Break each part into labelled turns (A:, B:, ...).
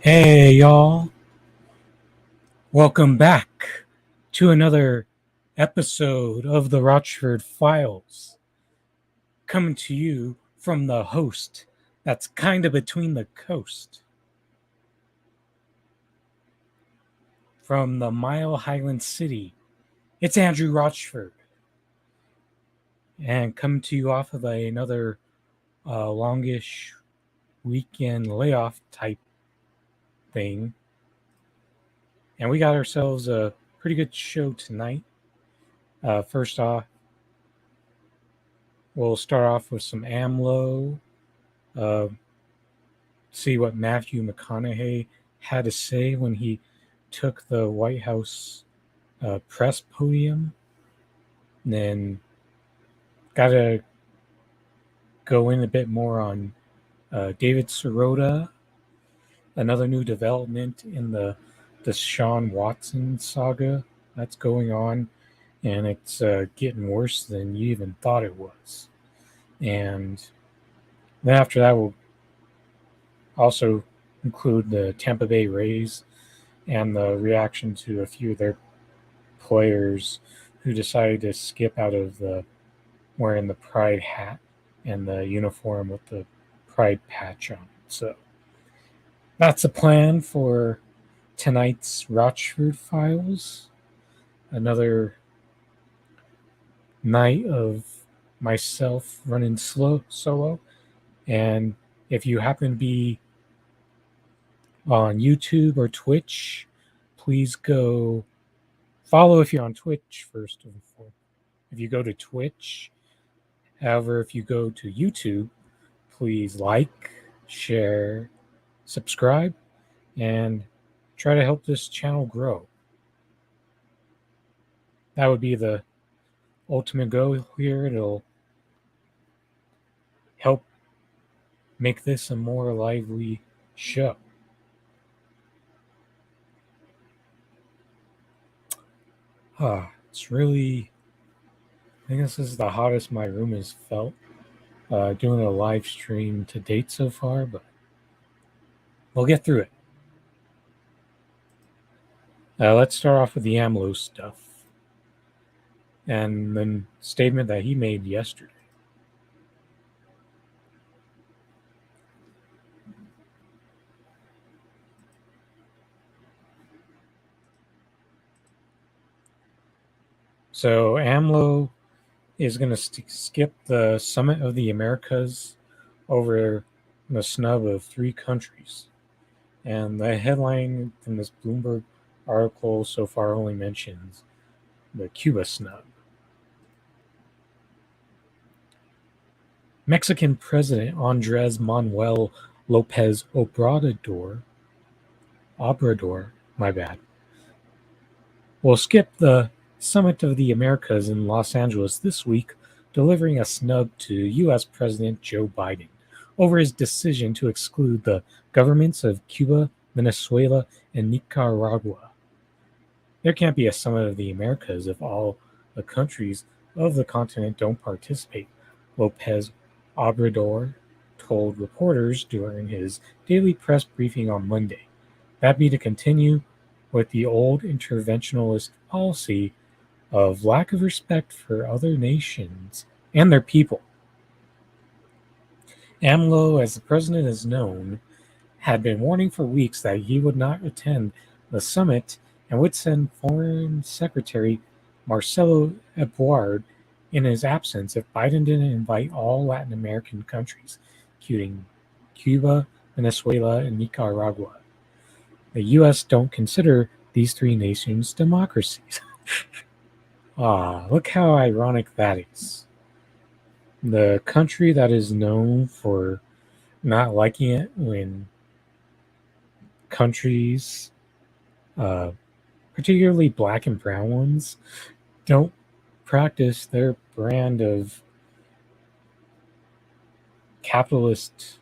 A: Hey, y'all. Welcome back to another episode of the Rochford Files. Coming to you from the host that's kind of between the coast. From the Mile Highland City, it's Andrew Rochford. And coming to you off of another longish weekend layoff type thing. And we got ourselves a pretty good show tonight. First off, we'll start off with some AMLO, see what Matthew McConaughey had to say when he took the White House press podium. And then got to go in a bit more on David Sirota, another new development in the Deshaun Watson saga that's going on. And it's getting worse than you even thought it was. And then after that, we'll also include the Tampa Bay Rays and the reaction to a few of their players who decided to skip out of the wearing the pride hat and the uniform with the pride patch on it. So that's a plan for tonight's Rochford Files. Another night of myself running solo. And if you happen to be on YouTube or Twitch, please go follow if you're on Twitch first and foremost. If you go to Twitch, however, if you go to YouTube, please like, share, subscribe, and try to help this channel grow. That would be the ultimate goal here. It'll help make this a more lively show. It's really, I think this is the hottest my room has felt doing a live stream to date so far, but we'll get through it. Let's start off with the AMLO stuff and the statement that he made yesterday. So AMLO is going to skip the Summit of the Americas over the snub of 3 countries. And the headline from this Bloomberg article so far only mentions the Cuba snub. Mexican President Andres Manuel Lopez Obrador, will skip the Summit of the Americas in Los Angeles this week, delivering a snub to U.S. President Joe Biden over his decision to exclude the governments of Cuba, Venezuela, and Nicaragua. There can't be a Summit of the Americas if all the countries of the continent don't participate, Lopez Obrador told reporters during his daily press briefing on Monday. That'd be to continue with the old interventionist policy of lack of respect for other nations and their people. AMLO, as the president is known, had been warning for weeks that he would not attend the summit and would send Foreign Secretary Marcelo Ebrard in his absence if Biden didn't invite all Latin American countries, including Cuba, Venezuela, and Nicaragua. The U.S. don't consider these 3 nations democracies. Look how ironic that is. The country that is known for not liking it when countries, particularly black and brown ones, don't practice their brand of capitalist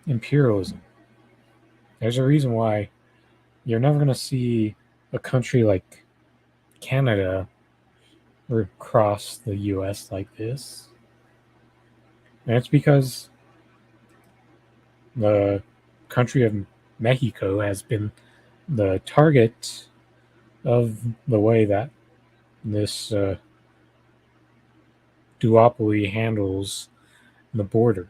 A: imperialism. There's a reason why you're never going to see a country like Canada cross the U.S. like this. And it's because the country of Mexico has been the target of the way that this duopoly handles the border.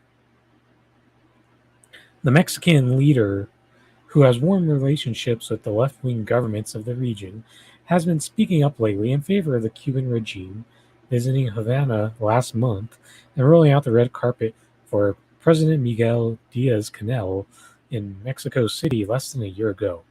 A: The Mexican leader, who has warm relationships with the left wing governments of the region, has been speaking up lately in favor of the Cuban regime, visiting Havana last month and rolling out the red carpet for President Miguel Diaz Canel in Mexico City less than a year ago.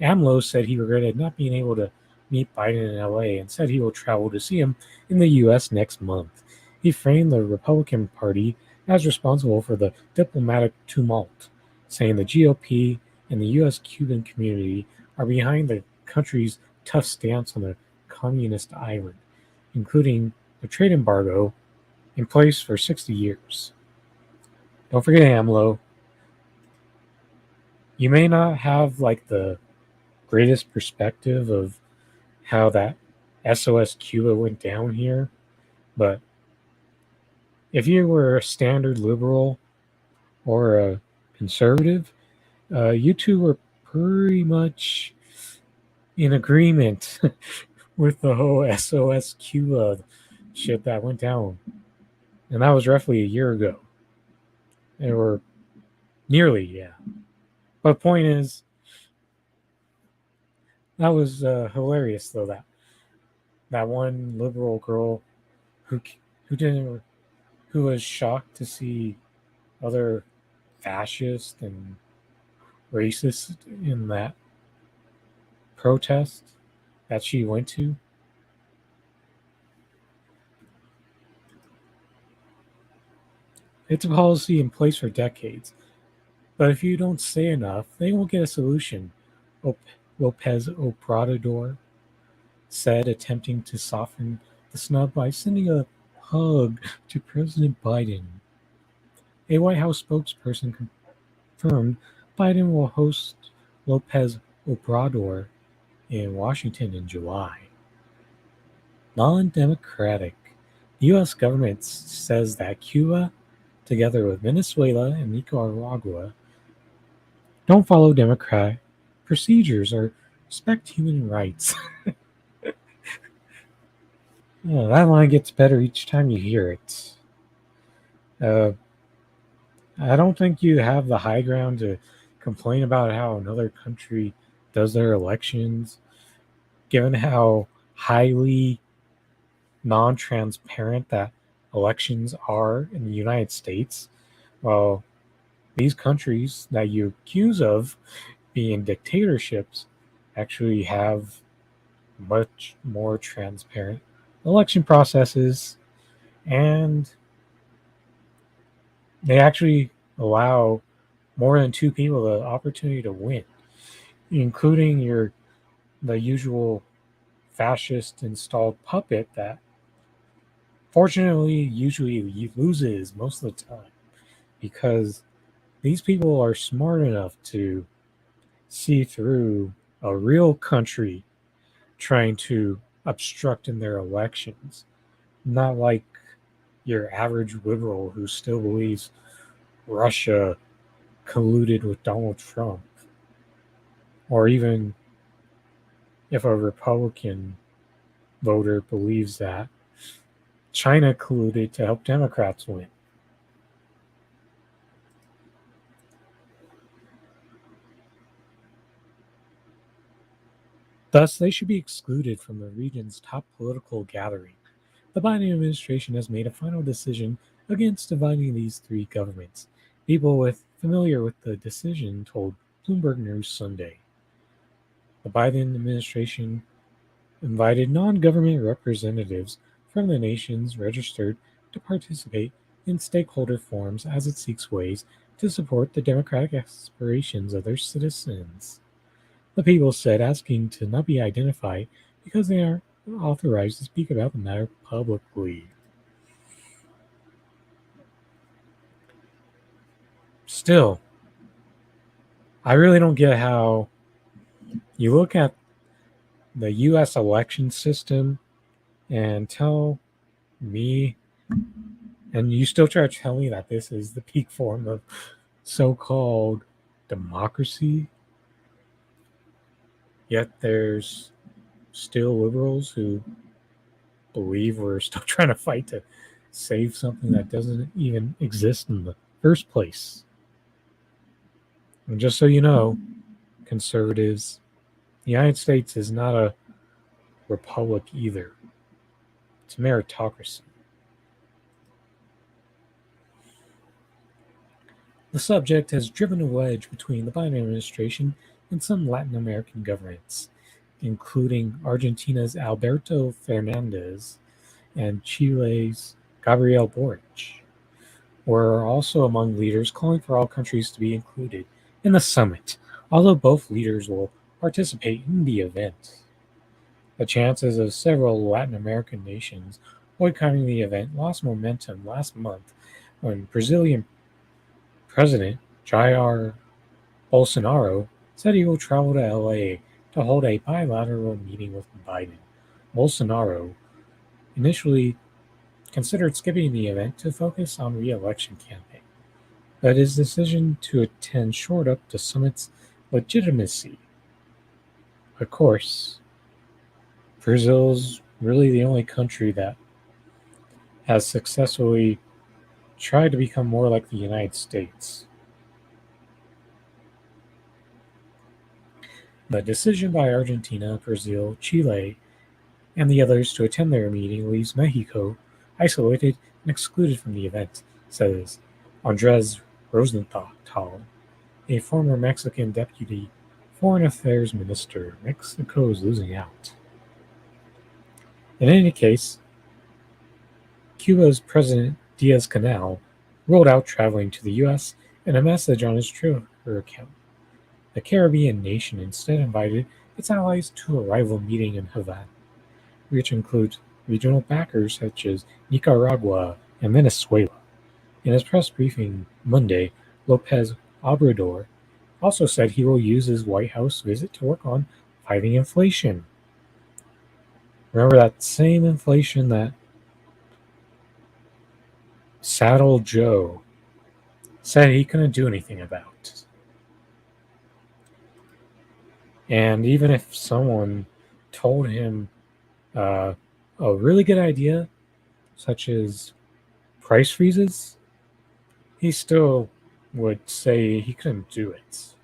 A: AMLO said he regretted not being able to meet Biden in LA and said he will travel to see him in the US next month. He framed the Republican Party as responsible for the diplomatic tumult, saying the GOP and the US Cuban community are behind the country's tough stance on the communist island, including the trade embargo in place for 60 years. Don't forget, AMLO, you may not have like the greatest perspective of how that SOS Cuba went down here, but if you were a standard liberal or a conservative, you two were pretty much in agreement with the whole SOS Cuba shit that went down. And that was roughly a year ago. Or nearly, yeah. But point is, that was hilarious though. That one liberal girl who who didn't who was shocked to see other fascist and racist in that protest that she went to. It's a policy in place for decades, but if you don't say enough, they won't get a solution, Lopez Obrador said, attempting to soften the snub by sending a hug to President Biden. A White House spokesperson confirmed Biden will host Lopez Obrador in Washington in July. Non-democratic. The U.S. government says that Cuba, together with Venezuela and Nicaragua, don't follow democratic procedures or respect human rights. Oh, that line gets better each time you hear it. Uh, I don't think you have the high ground to complain about how another country does their elections, given how highly non transparent that elections are in the United States. Well, these countries that you accuse of being dictatorships actually have much more transparent election processes, and they actually allow more than two people the opportunity to win, including the usual fascist installed puppet that fortunately usually loses most of the time because these people are smart enough to see through a real country trying to obstruct in their elections, not like your average liberal who still believes Russia colluded with Donald Trump, or even if a Republican voter believes that China colluded to help Democrats win. Thus, they should be excluded from the region's top political gathering. The Biden administration has made a final decision against dividing these three governments. People familiar with the decision told Bloomberg News Sunday. The Biden administration invited non-government representatives from the nations registered to participate in stakeholder forums as it seeks ways to support the democratic aspirations of their citizens. The people said, asking to not be identified because they aren't authorized to speak about the matter publicly. Still, I really don't get how you look at the US election system and tell me, and you still try to tell me that this is the peak form of so-called democracy, yet there's still liberals who believe we're still trying to fight to save something that doesn't even exist in the first place. And just so you know, conservatives, the United States is not a republic either. It's a meritocracy. The subject has driven a wedge between the Biden administration and some Latin American governments, including Argentina's Alberto Fernandez and Chile's Gabriel Boric, were also among leaders calling for all countries to be included in the summit, although both leaders will participate in the event. The chances of several Latin American nations boycotting the event lost momentum last month when Brazilian President Jair Bolsonaro said he will travel to LA to hold a bilateral meeting with Biden. Bolsonaro initially considered skipping the event to focus on re-election campaign, but his decision to attend shored up the summit's legitimacy. Of course, Brazil's really the only country that has successfully tried to become more like the United States. The decision by Argentina, Brazil, Chile, and the others to attend their meeting leaves Mexico isolated and excluded from the event, says Andres Rosenthal, a former Mexican deputy foreign affairs minister. Mexico is losing out. In any case, Cuba's President Diaz-Canel rolled out traveling to the U.S. in a message on his Twitter account. The Caribbean nation instead invited its allies to a rival meeting in Havana, which includes regional backers such as Nicaragua and Venezuela. In his press briefing Monday, Lopez Obrador also said he will use his White House visit to work on fighting inflation. Remember that same inflation that Saddle Joe said he couldn't do anything about. And even if someone told him a really good idea, such as price freezes, he still would say he couldn't do it.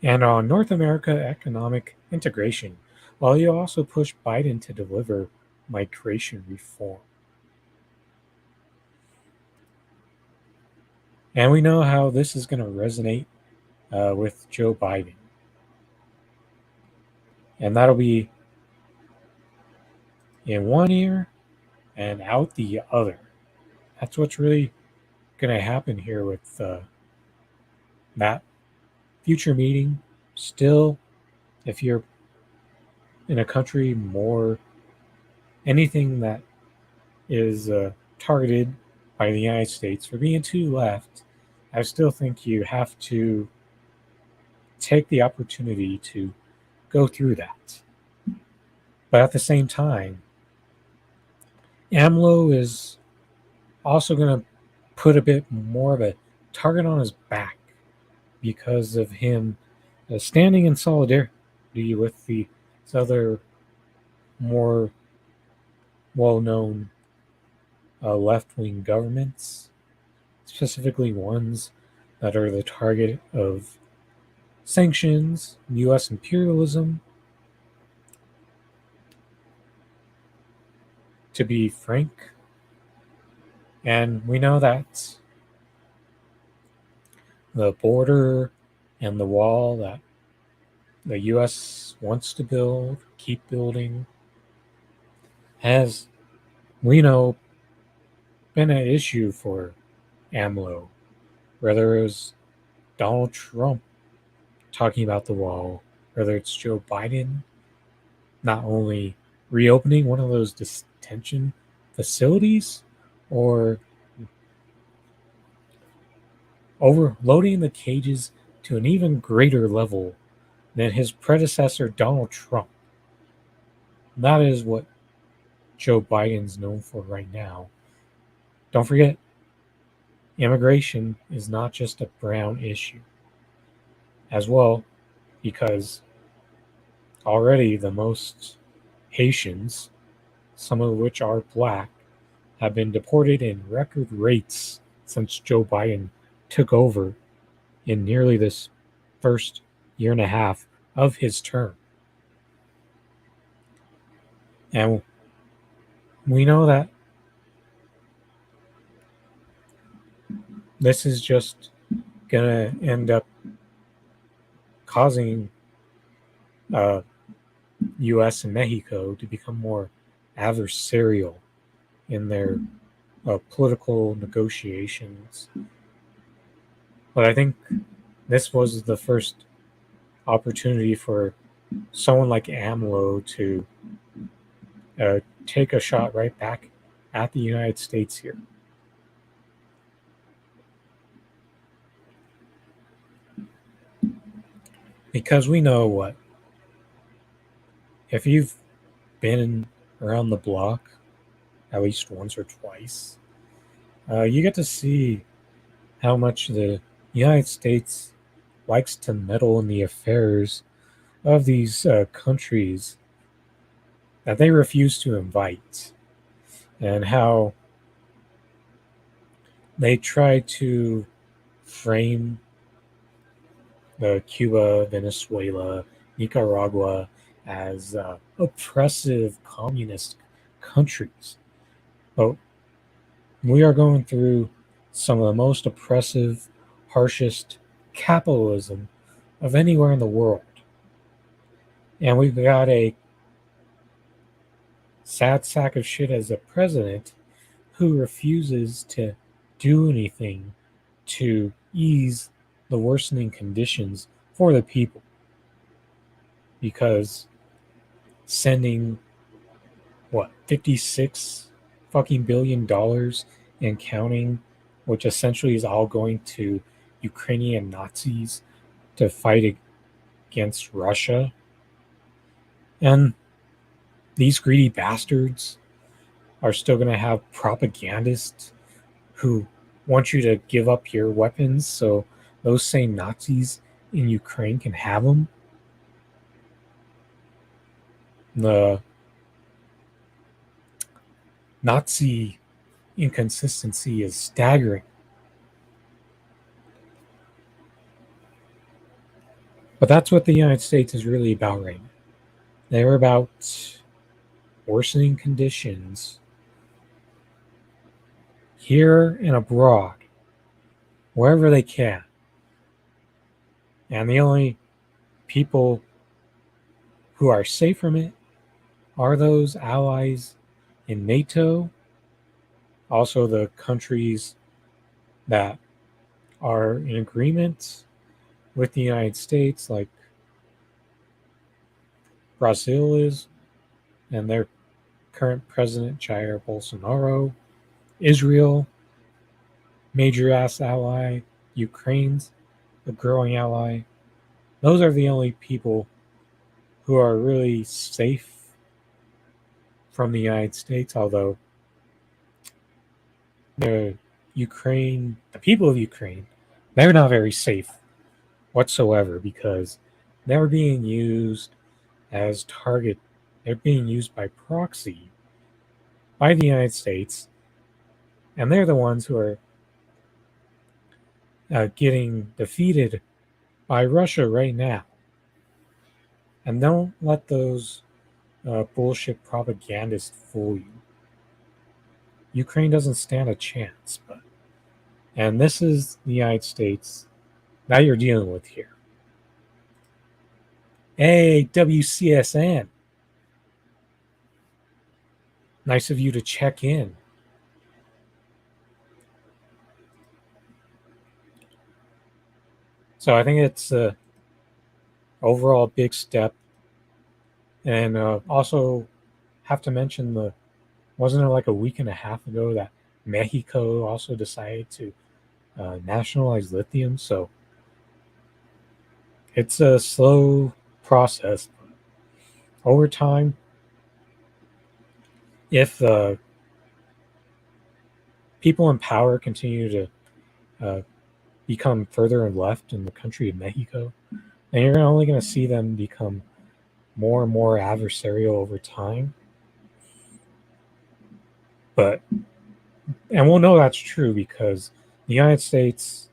A: And on North America economic integration, while he also pushed Biden to deliver migration reform. And we know how this is going to resonate with Joe Biden. And that'll be in one ear and out the other. That's what's really going to happen here with that future meeting. Still, if you're in a country more anything that is targeted by the United States for being too left, I still think you have to take the opportunity to go through that. But at the same time, AMLO is also going to put a bit more of a target on his back because of him standing in solidarity with these other more well-known left-wing governments, specifically ones that are the target of sanctions, U.S. imperialism. To be frank, and we know that the border and the wall that the U.S. wants to build, keep building, has, we know, been an issue for AMLO. Whether it was Donald Trump talking about the wall, whether it's Joe Biden not only reopening one of those detention facilities or overloading the cages to an even greater level than his predecessor Donald Trump. That is what Joe Biden's known for right now. don't forget, immigration is not just a brown issue as well, because already the most Haitians, some of which are black, have been deported in record rates since Joe Biden took over in nearly this first year and a half of his term. And we know that this is just going to end up causing US and Mexico to become more adversarial in their political negotiations. But I think this was the first opportunity for someone like AMLO to take a shot right back at the United States here. Because we know what, if you've been around the block at least once or twice, you get to see how much the United States likes to meddle in the affairs of these countries that they refuse to invite, and how they try to frame the Cuba, Venezuela, Nicaragua as oppressive communist countries. But we are going through some of the most oppressive, harshest capitalism of anywhere in the world. And we've got a sad sack of shit as a president who refuses to do anything to ease the worsening conditions for the people. Because sending, 56 fucking $billion and counting, which essentially is all going to Ukrainian Nazis to fight against Russia. And these greedy bastards are still going to have propagandists who want you to give up your weapons so those same Nazis in Ukraine can have them. The Nazi inconsistency is staggering. But that's what the United States is really about right now. They're about worsening conditions here and abroad, wherever they can. And the only people who are safe from it are those allies in NATO, also the countries that are in agreement with the United States, like Brazil is, and their current president, Jair Bolsonaro, Israel, major ass ally, Ukraine's a growing ally. Those are the only people who are really safe from the United States, although the people of Ukraine, they're not very safe whatsoever, because they're being used as target. They're being used by proxy by the United States, and they're the ones who are getting defeated by Russia right now. And don't let those bullshit propagandists fool you. Ukraine doesn't stand a chance, and this is the United States that you're dealing with here. Hey, WCSN. Nice of you to check in. So I think it's a overall big step. And also have to mention, wasn't it like a week and a half ago that Mexico also decided to nationalize lithium? So it's a slow process. Over time, if people in power continue to become further and left in the country of Mexico, and you're only going to see them become more and more adversarial over time. And we'll know that's true because the United States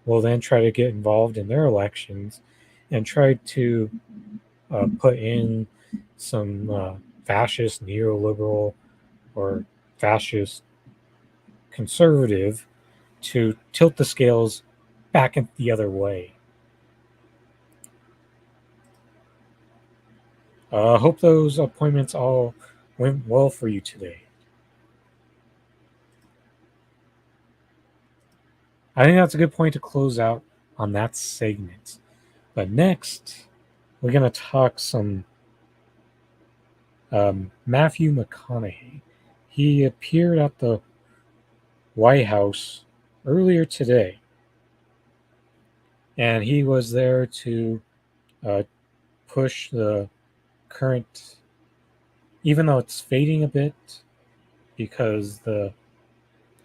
A: will then try to get involved in their elections and try to put in some fascist, neoliberal, or fascist conservative to tilt the scales back the other way. I hope those appointments all went well for you today. I think that's a good point to close out on that segment. But next, we're going to talk some Matthew McConaughey. He appeared at the White House earlier today, and he was there to push the current, even though it's fading a bit, because the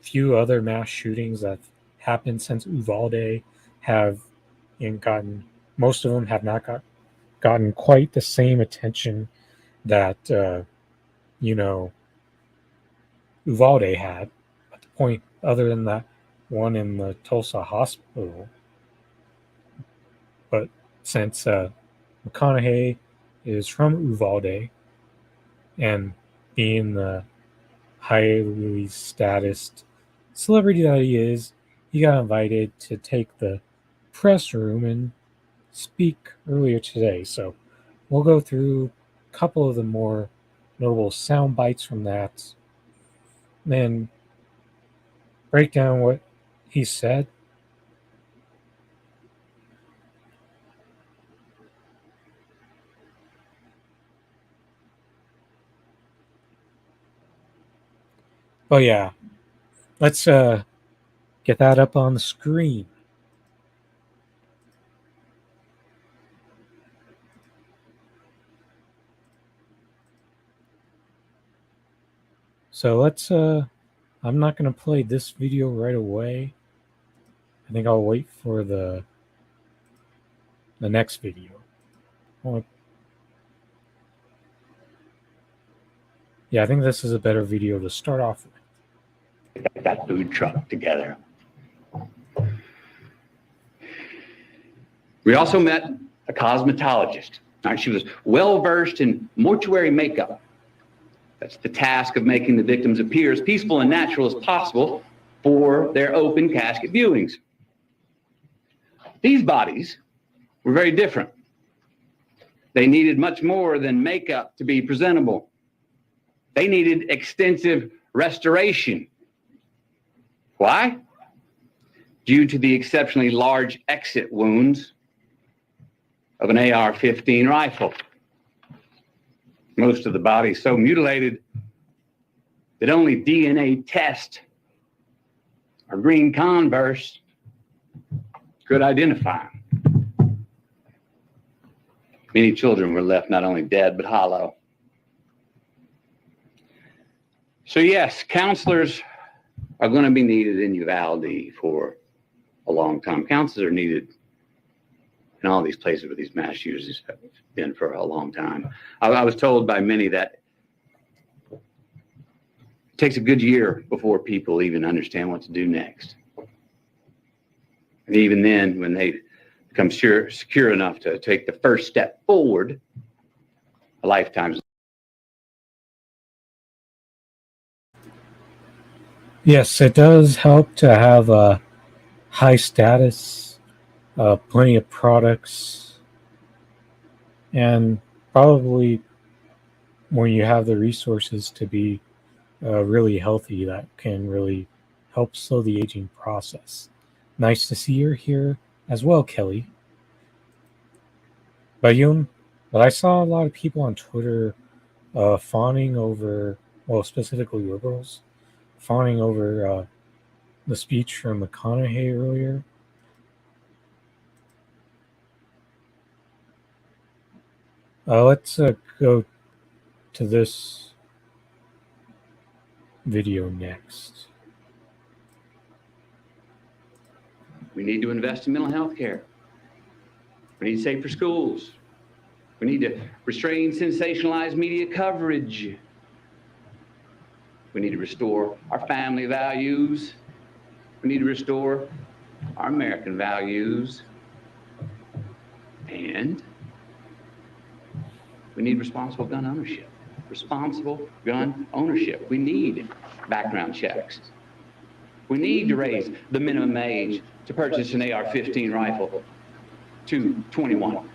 A: few other mass shootings that happened since Uvalde have gotten, most of them have not gotten quite the same attention that Uvalde had. At the point, other than that one in the Tulsa hospital, but since McConaughey is from Uvalde and being the highly statused celebrity that he is, he got invited to take the press room and speak earlier today. So we'll go through a couple of the more notable sound bites from that, then break down what he said. But yeah, let's get that up on the screen. So let's I'm not going to play this video right away. I think I'll wait for the next video. Yeah, I think this is a better video to start off with.
B: Get that food truck together. We also met a cosmetologist. She was well versed in mortuary makeup. That's the task of making the victims appear as peaceful and natural as possible for their open casket viewings. These bodies were very different. They needed much more than makeup to be presentable. They needed extensive restoration. Why? Due to the exceptionally large exit wounds of an AR-15 rifle. Most of the body so mutilated that only DNA test or green Converse could identify them. Many children were left not only dead, but hollow. So yes, counselors are going to be needed in Uvalde for a long time. Counselors are needed in all these places where these mass shooters have been for a long time. I was told by many that it takes a good year before people even understand what to do next. And even then, when they become secure enough to take the first step forward, a lifetime's.
A: Yes, it does help to have a high status, plenty of products, and probably when you have the resources to be really healthy, that can really help slow the aging process. Nice to see you're here as well, Kelly. But I saw a lot of people on Twitter fawning over, well, specifically liberals, fawning over the speech from McConaughey earlier. Let's go to this video next.
B: We need to invest in mental health care. We need safer schools. We need to restrain sensationalized media coverage. We need to restore our family values. We need to restore our American values. And we need responsible gun ownership. Responsible gun ownership. We need background checks. We need to raise the minimum age to purchase an AR-15 rifle to 21.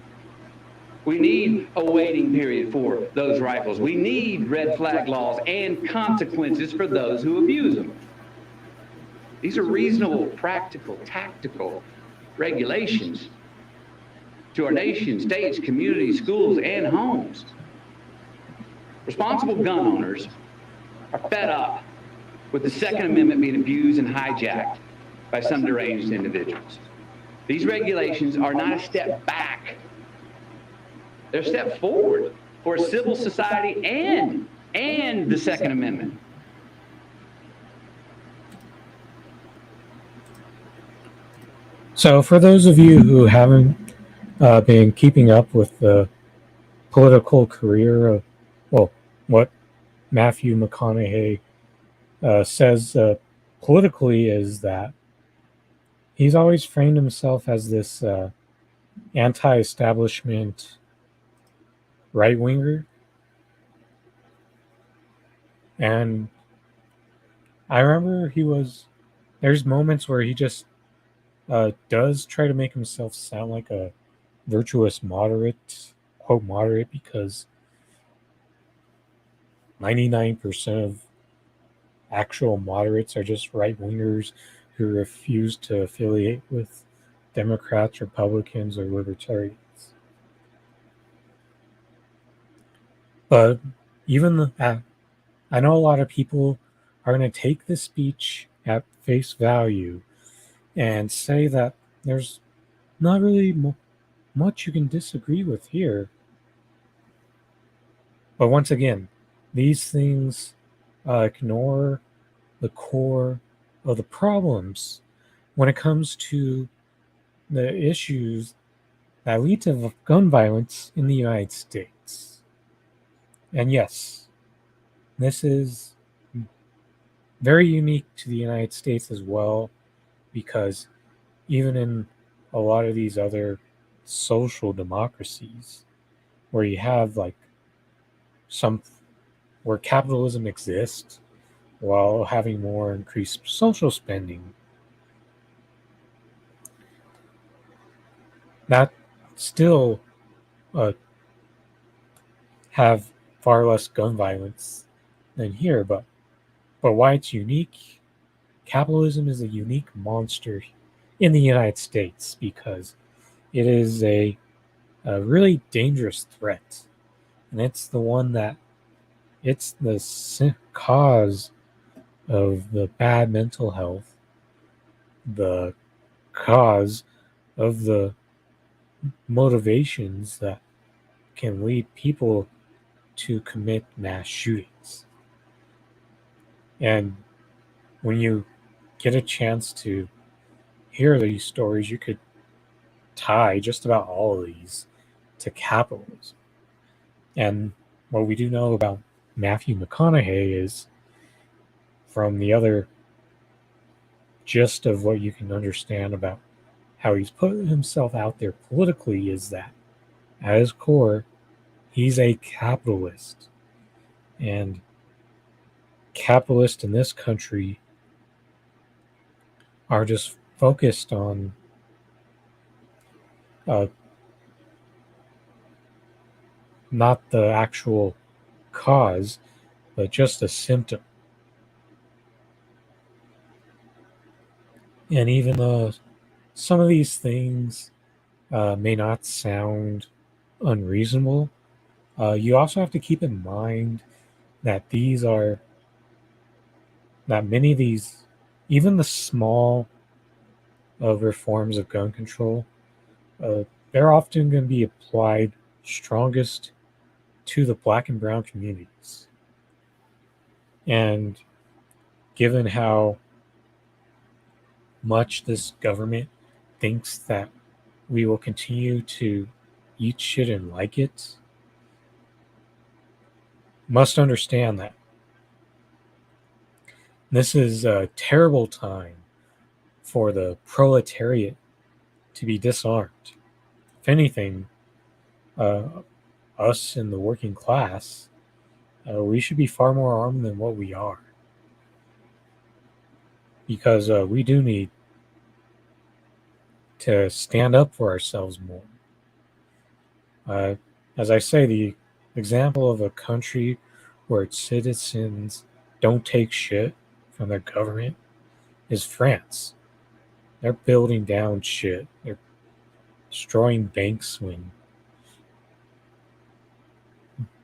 B: We need a waiting period for those rifles. We need red flag laws and consequences for those who abuse them. These are reasonable, practical, tactical regulations to our nation, states, communities, schools, and homes. Responsible gun owners are fed up with the Second Amendment being abused and hijacked by some deranged individuals. These regulations are not a step back. They're a step forward for a civil society and the Second Amendment.
A: So for those of you who haven't been keeping up with the political career of, what Matthew McConaughey says politically is that he's always framed himself as this anti-establishment right-winger. And I remember there's moments where he just does try to make himself sound like a virtuous moderate, quote moderate, because 99% of actual moderates are just right-wingers who refuse to affiliate with Democrats, Republicans, or Libertarians. But even I know a lot of people are going to take this speech at face value and say that there's not really much you can disagree with here. But once again, these things ignore the core of the problems when it comes to the issues that lead to gun violence in the United States. And yes, this is very unique to the United States as well, because even in a lot of these other social democracies where you have where capitalism exists while having more increased social spending, that still have far less gun violence than here. But why it's unique, capitalism is a unique monster in the United States because it is a really dangerous threat. And it's the cause of the bad mental health, the cause of the motivations that can lead people to commit mass shootings. And when you get a chance to hear these stories, you could tie just about all of these to capitalism. And what we do know about Matthew McConaughey is, from the other gist of what you can understand about how he's put himself out there politically, is that at his core, he's a capitalist. And capitalists in this country are just focused on not the actual cause, but just a symptom. And even though some of these things may not sound unreasonable, you also have to keep in mind that many of these, even the small reforms of gun control, they're often going to be applied strongest to the Black and brown communities. And given how much this government thinks that we will continue to eat shit and like it must understand that this is a terrible time for the proletariat to be disarmed. If anything, us in the working class, we should be far more armed than what we are. Because we do need to stand up for ourselves more. As I say, the example of a country where its citizens don't take shit from their government is France. They're building down shit. They're destroying banks when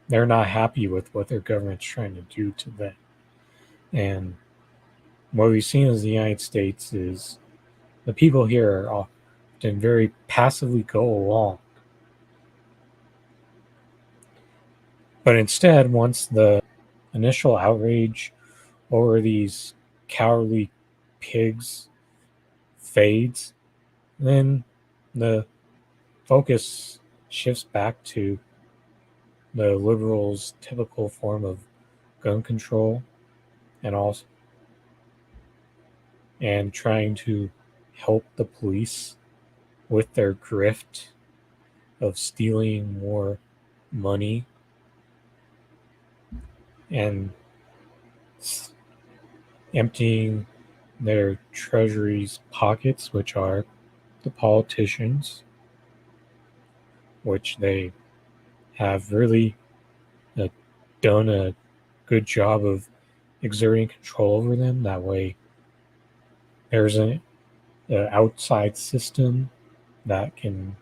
A: they're not happy with what their government's trying to do to them. And what we've seen as the United States is the people here are often very passively go along. But instead, once the initial outrage over these cowardly pigs fades, then the focus shifts back to the liberals' typical form of gun control and trying to help the police with their grift of stealing more money and emptying their treasury's pockets, which are the politicians, which they have really done a good job of exerting control over them. That way, there's an outside system that can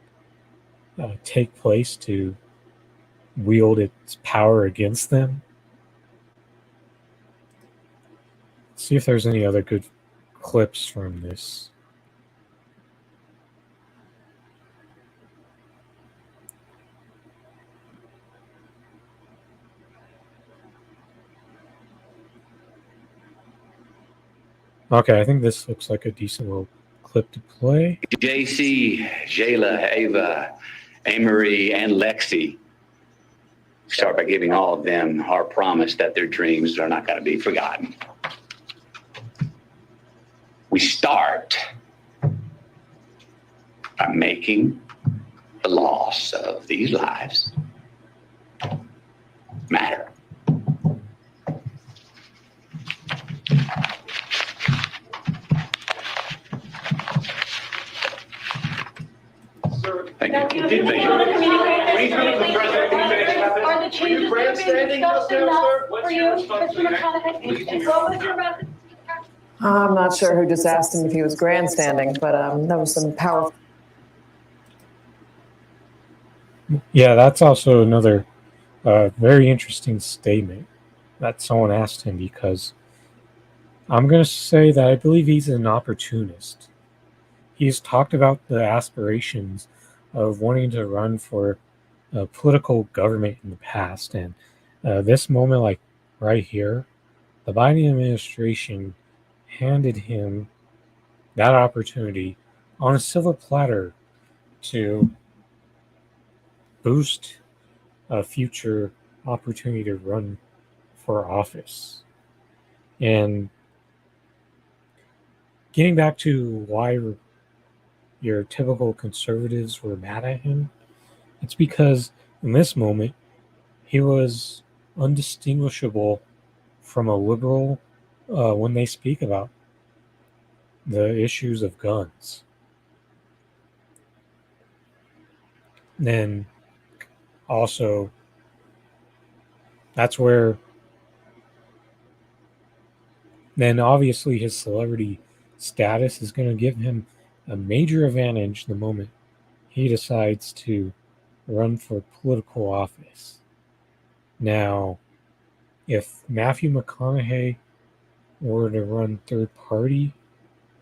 A: take place to wield its power against them. Let's see if there's any other good clips from this. Okay, I think this looks like a decent little clip to play.
B: JC, Jayla, Ava, Amory, and Lexi. Start by giving all of them our promise that their dreams are not going to be forgotten. We start by making the loss of these lives matter. Thank you.
C: Are the changes that are being discussed enough for you, Mr. McConaughey? What was your message?
D: I'm not sure who just asked him if he was grandstanding, but that was some powerful.
A: Yeah, that's also another very interesting statement that someone asked him, because I'm going to say that I believe he's an opportunist. He's talked about the aspirations of wanting to run for political government in the past, and this moment, like right here, the Biden administration handed him that opportunity on a silver platter to boost a future opportunity to run for office. And getting back to why your typical conservatives were mad at him, it's because in this moment he was undistinguishable from a liberal when they speak about the issues of guns. Then also, that's where then obviously his celebrity status is going to give him a major advantage the moment he decides to run for political office. Now, if Matthew McConaughey were to run third party,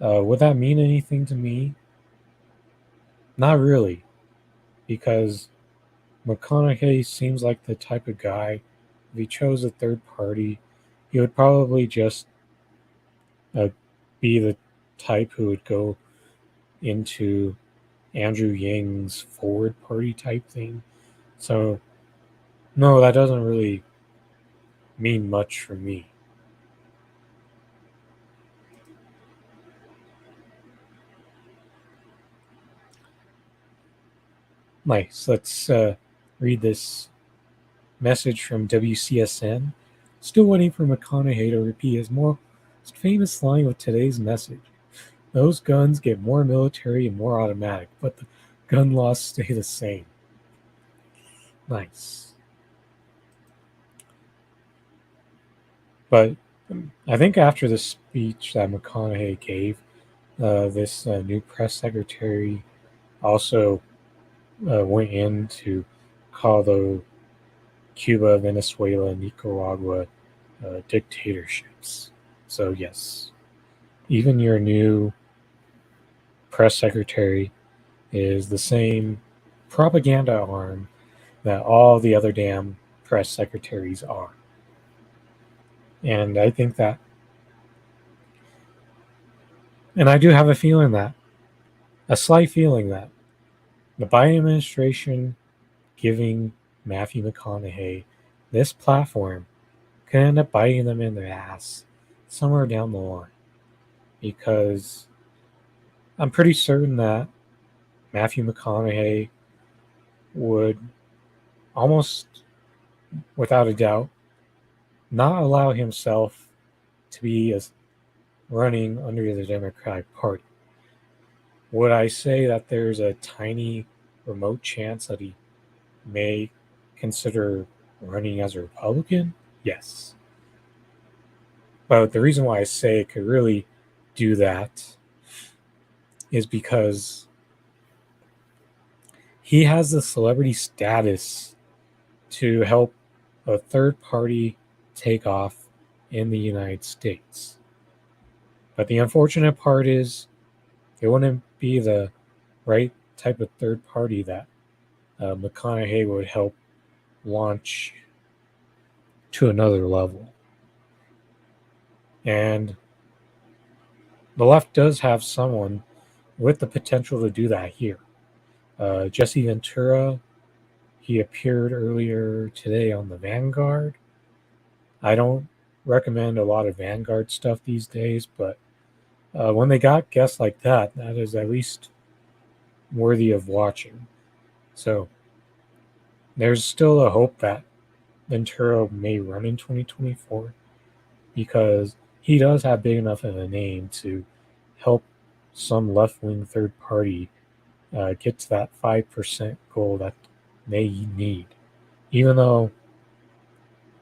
A: would that mean anything to me? Not really, because McConaughey seems like the type of guy, if he chose a third party, he would probably just be the type who would go into Andrew Yang's forward party type thing. So, no, that doesn't really mean much for me. Nice. Let's read this message from WCSN. Still waiting for McConaughey to repeat his most famous line with today's message. Those guns get more military and more automatic, but the gun laws stay the same. Nice. But I think after the speech that McConaughey gave, this new press secretary also went in to call the Cuba, Venezuela, Nicaragua dictatorships. So yes, even your new press secretary is the same propaganda arm that all the other damn press secretaries are. And I think that, and I do have a slight feeling that the Biden administration giving Matthew McConaughey this platform could end up biting them in their ass somewhere down the line. Because I'm pretty certain that Matthew McConaughey would almost without a doubt not allow himself to be running under the Democratic Party. Would I say that there's a tiny remote chance that he may consider running as a Republican? Yes. But the reason why I say it could really do that is because he has the celebrity status to help a third party take off in the United States. But the unfortunate part is it wouldn't be the right type of third party that McConaughey would help launch to another level. And the left does have someone with the potential to do that here. Jesse Ventura, he appeared earlier today on the Vanguard. I don't recommend a lot of Vanguard stuff these days, but when they got guests like that, that is at least worthy of watching. So there's still a hope that Ventura may run in 2024 because he does have big enough of a name to help some left-wing third party get to that 5% goal that they need. Even though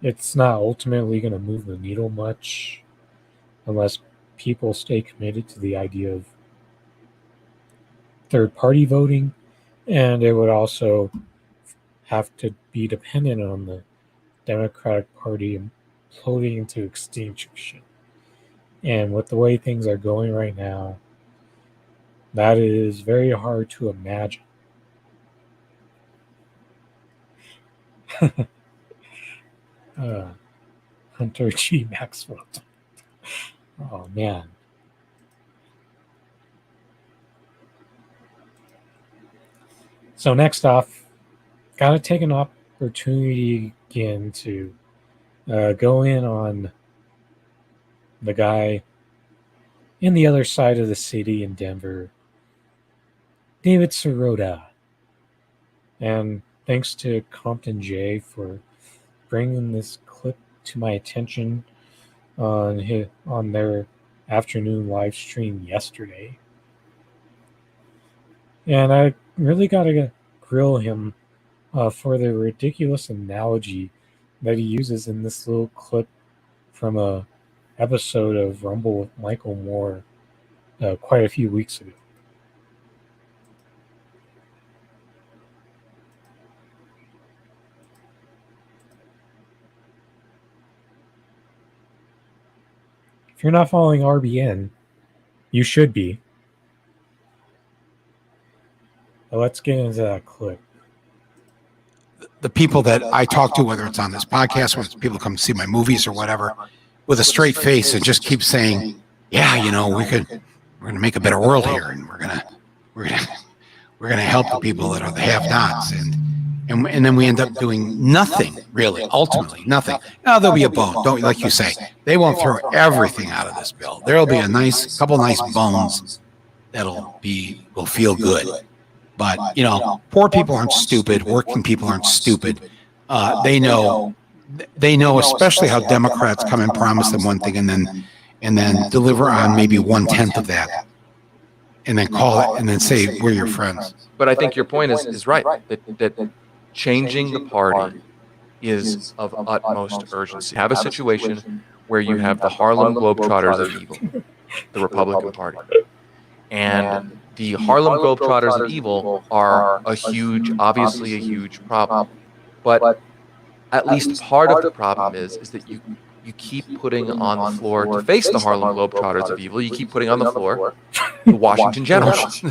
A: it's not ultimately going to move the needle much unless people stay committed to the idea of third-party voting, and it would also have to be dependent on the Democratic Party imploding into extinction. And with the way things are going right now, that is very hard to imagine. Hunter G. Maxwell. Oh, man. So next off, got to take an opportunity again to go in on the guy in the other side of the city in Denver, David Sirota. And thanks to Compton J for bringing this clip to my attention on their afternoon live stream yesterday. And I really got to grill him for the ridiculous analogy that he uses in this little clip from a episode of Rumble with Michael Moore quite a few weeks ago. If you're not following RBN, you should be. But let's get into that clip.
E: The people that I talk to, whether it's on this podcast, whether it's people come see my movies or whatever, with a straight face and just keep saying, yeah, you know, we're going to make a better world here and we're going to we're gonna help the people that are the have-nots, and then we end up doing nothing really, ultimately nothing. Now there'll be a bone, don't like you say. They won't throw everything out of this bill. There'll be a couple nice bones will feel good. But poor people aren't stupid. Working people aren't stupid. They know, especially how Democrats come and promise them one thing and then deliver on maybe 1/10 of that, and then call it and then say we're your friends.
F: But I think your point is right, that changing the party is of utmost urgency. Have a situation where you have the Harlem Globetrotters of evil, the Republican Party. And the Harlem Globetrotters of evil are obviously a huge problem. But at least part of the problem is that you keep putting on the floor to face the Harlem Globetrotters of evil. You keep putting on the floor the Washington Generals,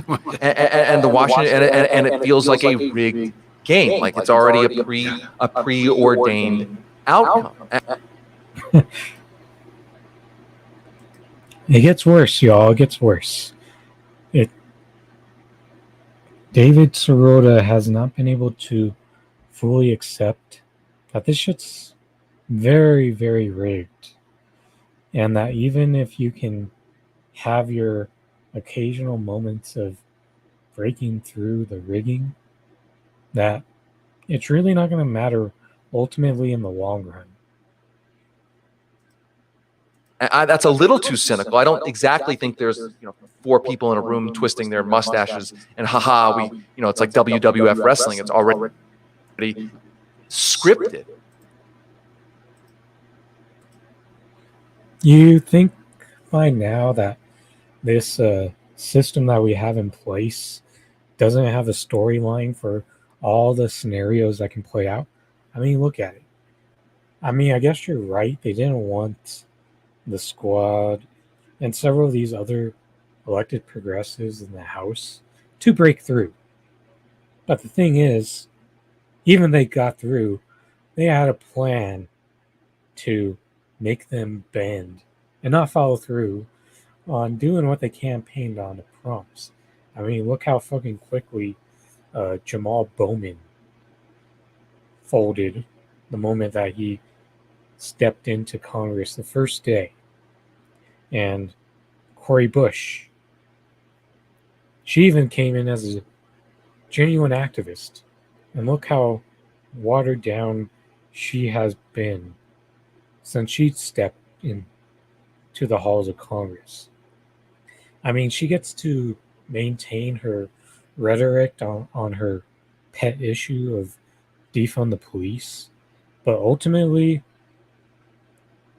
F: and the Washington, and it feels like a rigged game, like it's already a preordained outcome.
A: It gets worse, y'all. It gets worse. David Sirota has not been able to fully accept that this shit's very, very rigged. And that even if you can have your occasional moments of breaking through the rigging, that it's really not going to matter ultimately in the long run.
F: That's a little too cynical. I don't exactly think there's 4 people in a room twisting their mustaches and it's like WWF wrestling. It's already scripted.
A: You think by now that this system that we have in place doesn't have a storyline for all the scenarios that can play out? I mean, look at it. I mean, I guess you're right. They didn't want the Squad and several of these other elected progressives in the House to break through. But the thing is, even they got through, they had a plan to make them bend and not follow through on doing what they campaigned on to promise. I mean, look how fucking quickly Jamal Bowman folded the moment that he stepped into Congress the first day. And Cori Bush, she even came in as a genuine activist. And look how watered down she has been since she stepped into the halls of Congress. I mean, she gets to maintain her rhetoric on her pet issue of defund the police, but ultimately,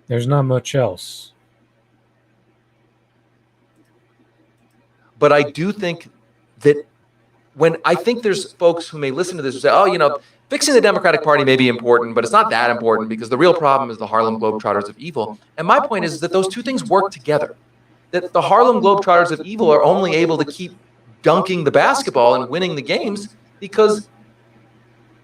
A: there's not much else.
F: But I do think that I think there's folks who may listen to this and say, fixing the Democratic Party may be important, but it's not that important because the real problem is the Harlem Globetrotters of evil. And my point is that those two things work together. That the Harlem Globetrotters of evil are only able to keep dunking the basketball and winning the games because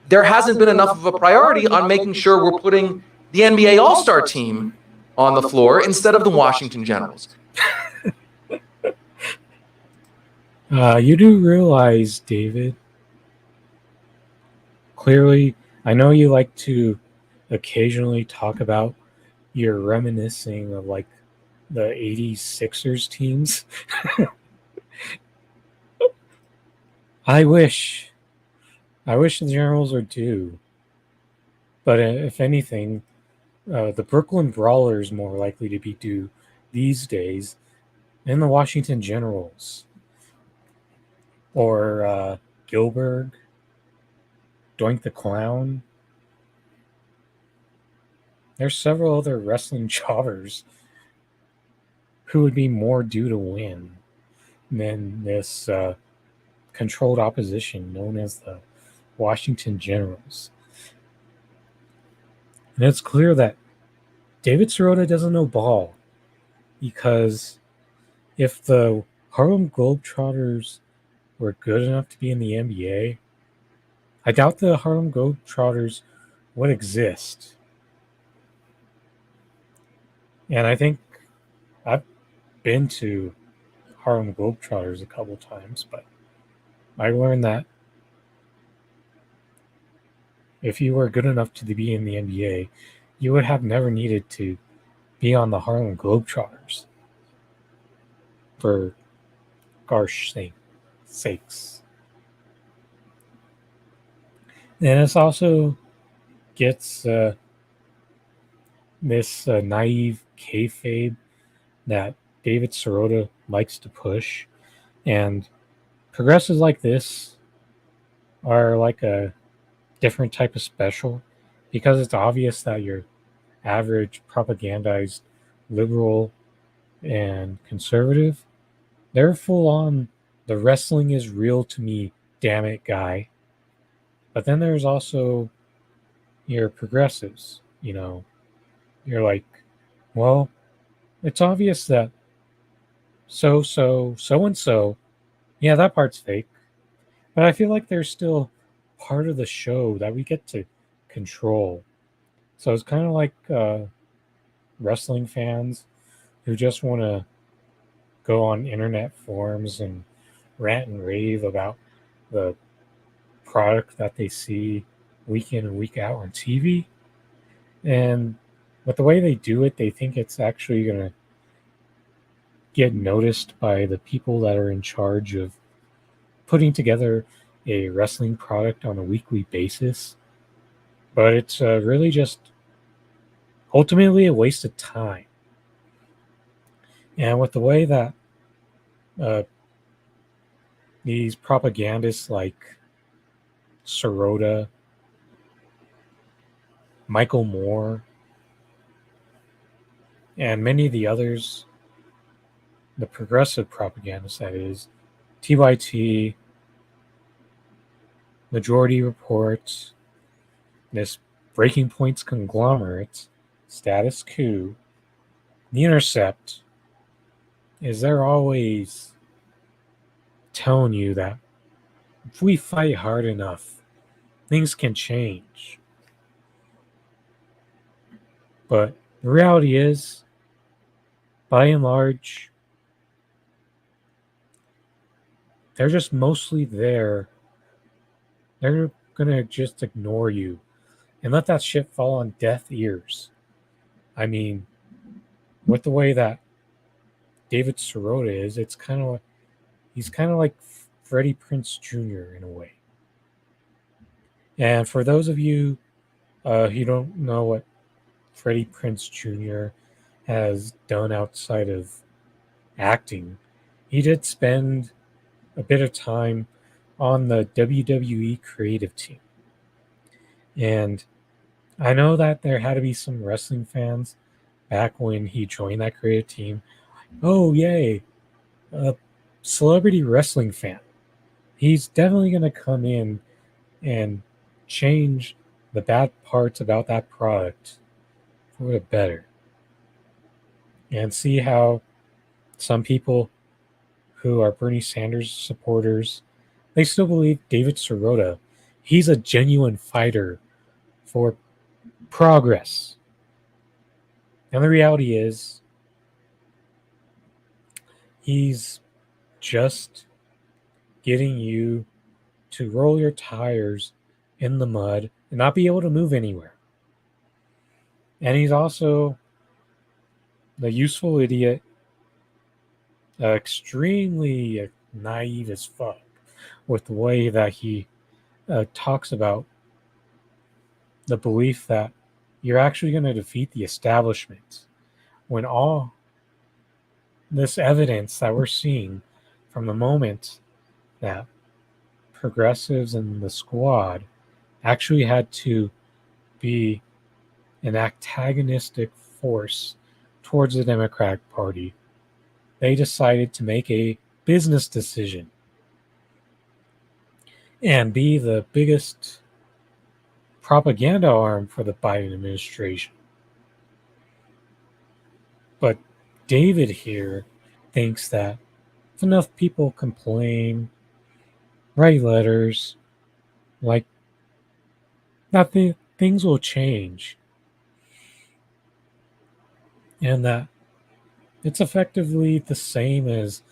F: there hasn't been enough of a priority on making sure we're putting the NBA All-Star team on the floor instead of the Washington Generals.
A: You do realize, David, clearly, I know you like to occasionally talk about you're reminiscing of like the 80s Sixers teams. I wish the Generals are due. But if anything, the Brooklyn Brawlers more likely to be due these days than the Washington Generals. Or Gilbert, Doink the Clown. There's several other wrestling jobbers who would be more due to win than this controlled opposition known as the Washington Generals. And it's clear that David Sirota doesn't know ball, because if the Harlem Globetrotters were good enough to be in the NBA, I doubt the Harlem Globetrotters would exist. And I think I've been to Harlem Globetrotters a couple times, but I learned that if you were good enough to be in the NBA, you would have never needed to be on the Harlem Globetrotters. For gosh sakes. And this also gets this naive kayfabe that David Sirota likes to push. And progressives like this are like a different type of special because it's obvious that your average propagandized liberal and conservative, they're full on the wrestling is real to me, damn it guy. But then there's also your progressives, you're like, well, it's obvious that so and so, yeah, that part's fake. But I feel like there's still part of the show that we get to control. So it's kind of like wrestling fans who just want to go on internet forums and rant and rave about the product that they see week in and week out on TV. And with the way they do it, they think it's actually going to get noticed by the people that are in charge of putting together a wrestling product on a weekly basis. But it's really just ultimately a waste of time. And with the way that uh, these propagandists like Sirota, Michael Moore, and many of the others, the progressive propagandists, that is, TYT, Majority Reports, this Breaking Points conglomerate, Status Quo, The Intercept, is they're always telling you that if we fight hard enough, things can change. But the reality is, by and large, they're just mostly there. They're going to just ignore you and let that shit fall on deaf ears. I mean, with the way that David Sirota is, it's kind of he's kind of like Freddie Prinze Jr. in a way. And for those of you who don't know what Freddie Prinze Jr. has done outside of acting, he did spend a bit of time on the WWE creative team. And I know that there had to be some wrestling fans back when he joined that creative team. Oh, yay, a celebrity wrestling fan. He's definitely going to come in and change the bad parts about that product for the better. And see how some people who are Bernie Sanders supporters, they still believe David Sirota, he's a genuine fighter for progress. And the reality is, he's just getting you to roll your tires in the mud and not be able to move anywhere. And he's also the useful idiot, extremely naive as fuck with the way that he talks about the belief that you're actually going to defeat the establishment when all this evidence that we're seeing from the moment that progressives and the squad actually had to be an antagonistic force towards the Democratic Party, they decided to make a business decision and be the biggest propaganda arm for the Biden administration. But David here thinks that if enough people complain, write letters, like that things will change. And that it's effectively the same as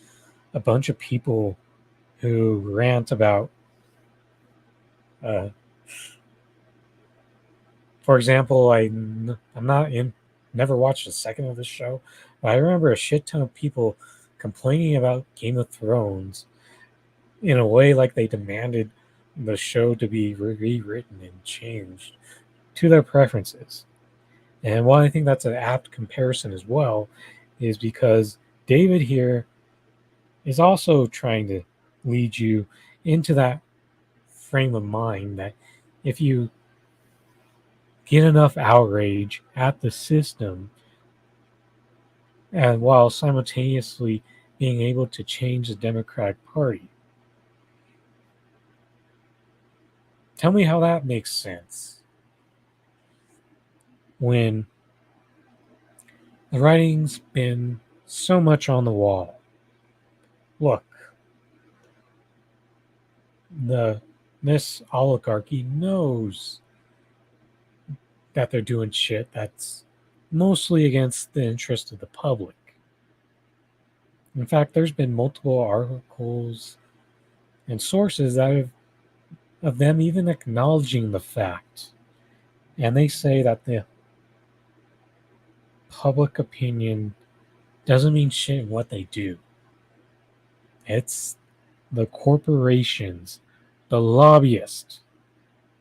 A: a bunch of people who rant about, for example, never watched a second of this show, but I remember a shit ton of people complaining about Game of Thrones in a way like they demanded the show to be rewritten and changed to their preferences. And why I think that's an apt comparison as well is because David here is also trying to lead you into that frame of mind that if you get enough outrage at the system, and while simultaneously being able to change the Democratic Party. Tell me how that makes sense when the writing's been so much on the wall. Look, this oligarchy knows that they're doing shit that's mostly against the interest of the public. In fact, there's been multiple articles and sources that have of them even acknowledging the fact. And they say that the public opinion doesn't mean shit in what they do. It's the corporations, the lobbyists.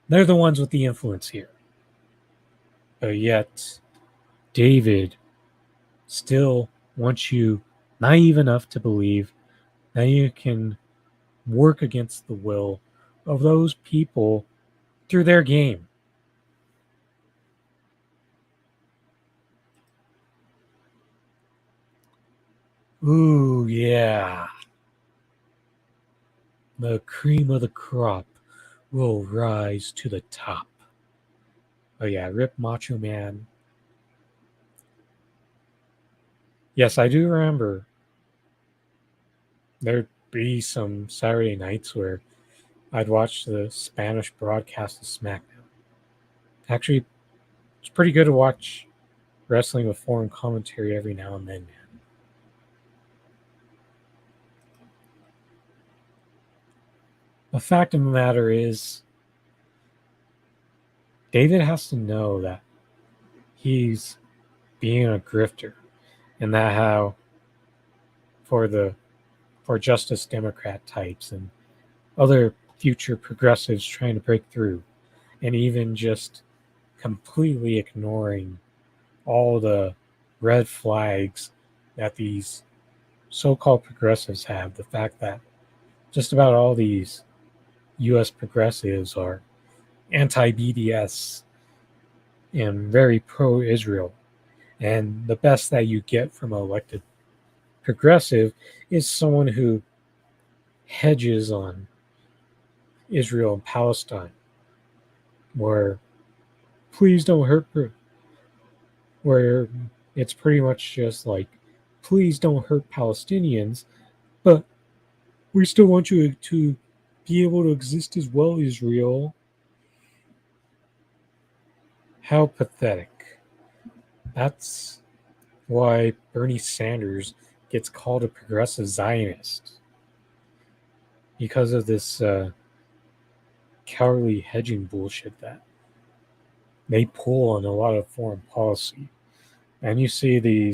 A: They're the ones with the influence here. But yet, David still wants you naive enough to believe that you can work against the will of those people through their game. Ooh, yeah. The cream of the crop will rise to the top. Oh yeah, Rip Macho Man. Yes, I do remember there'd be some Saturday nights where I'd watch the Spanish broadcast of SmackDown. Actually, it's pretty good to watch wrestling with foreign commentary every now and then, man. The fact of the matter is, David has to know that he's being a grifter, and that how for Justice Democrat types and other future progressives trying to break through, and even just completely ignoring all the red flags that these so-called progressives have. The fact that just about all these U.S. progressives are anti-BDS and very pro-Israel. And the best that you get from an elected progressive is someone who hedges on Israel and Palestine, where please don't hurt, where it's pretty much just like, please don't hurt Palestinians, but we still want you to be able to exist as well, Israel. How pathetic. That's why Bernie Sanders gets called a progressive Zionist. Because of this cowardly hedging bullshit that they pull on a lot of foreign policy. And you see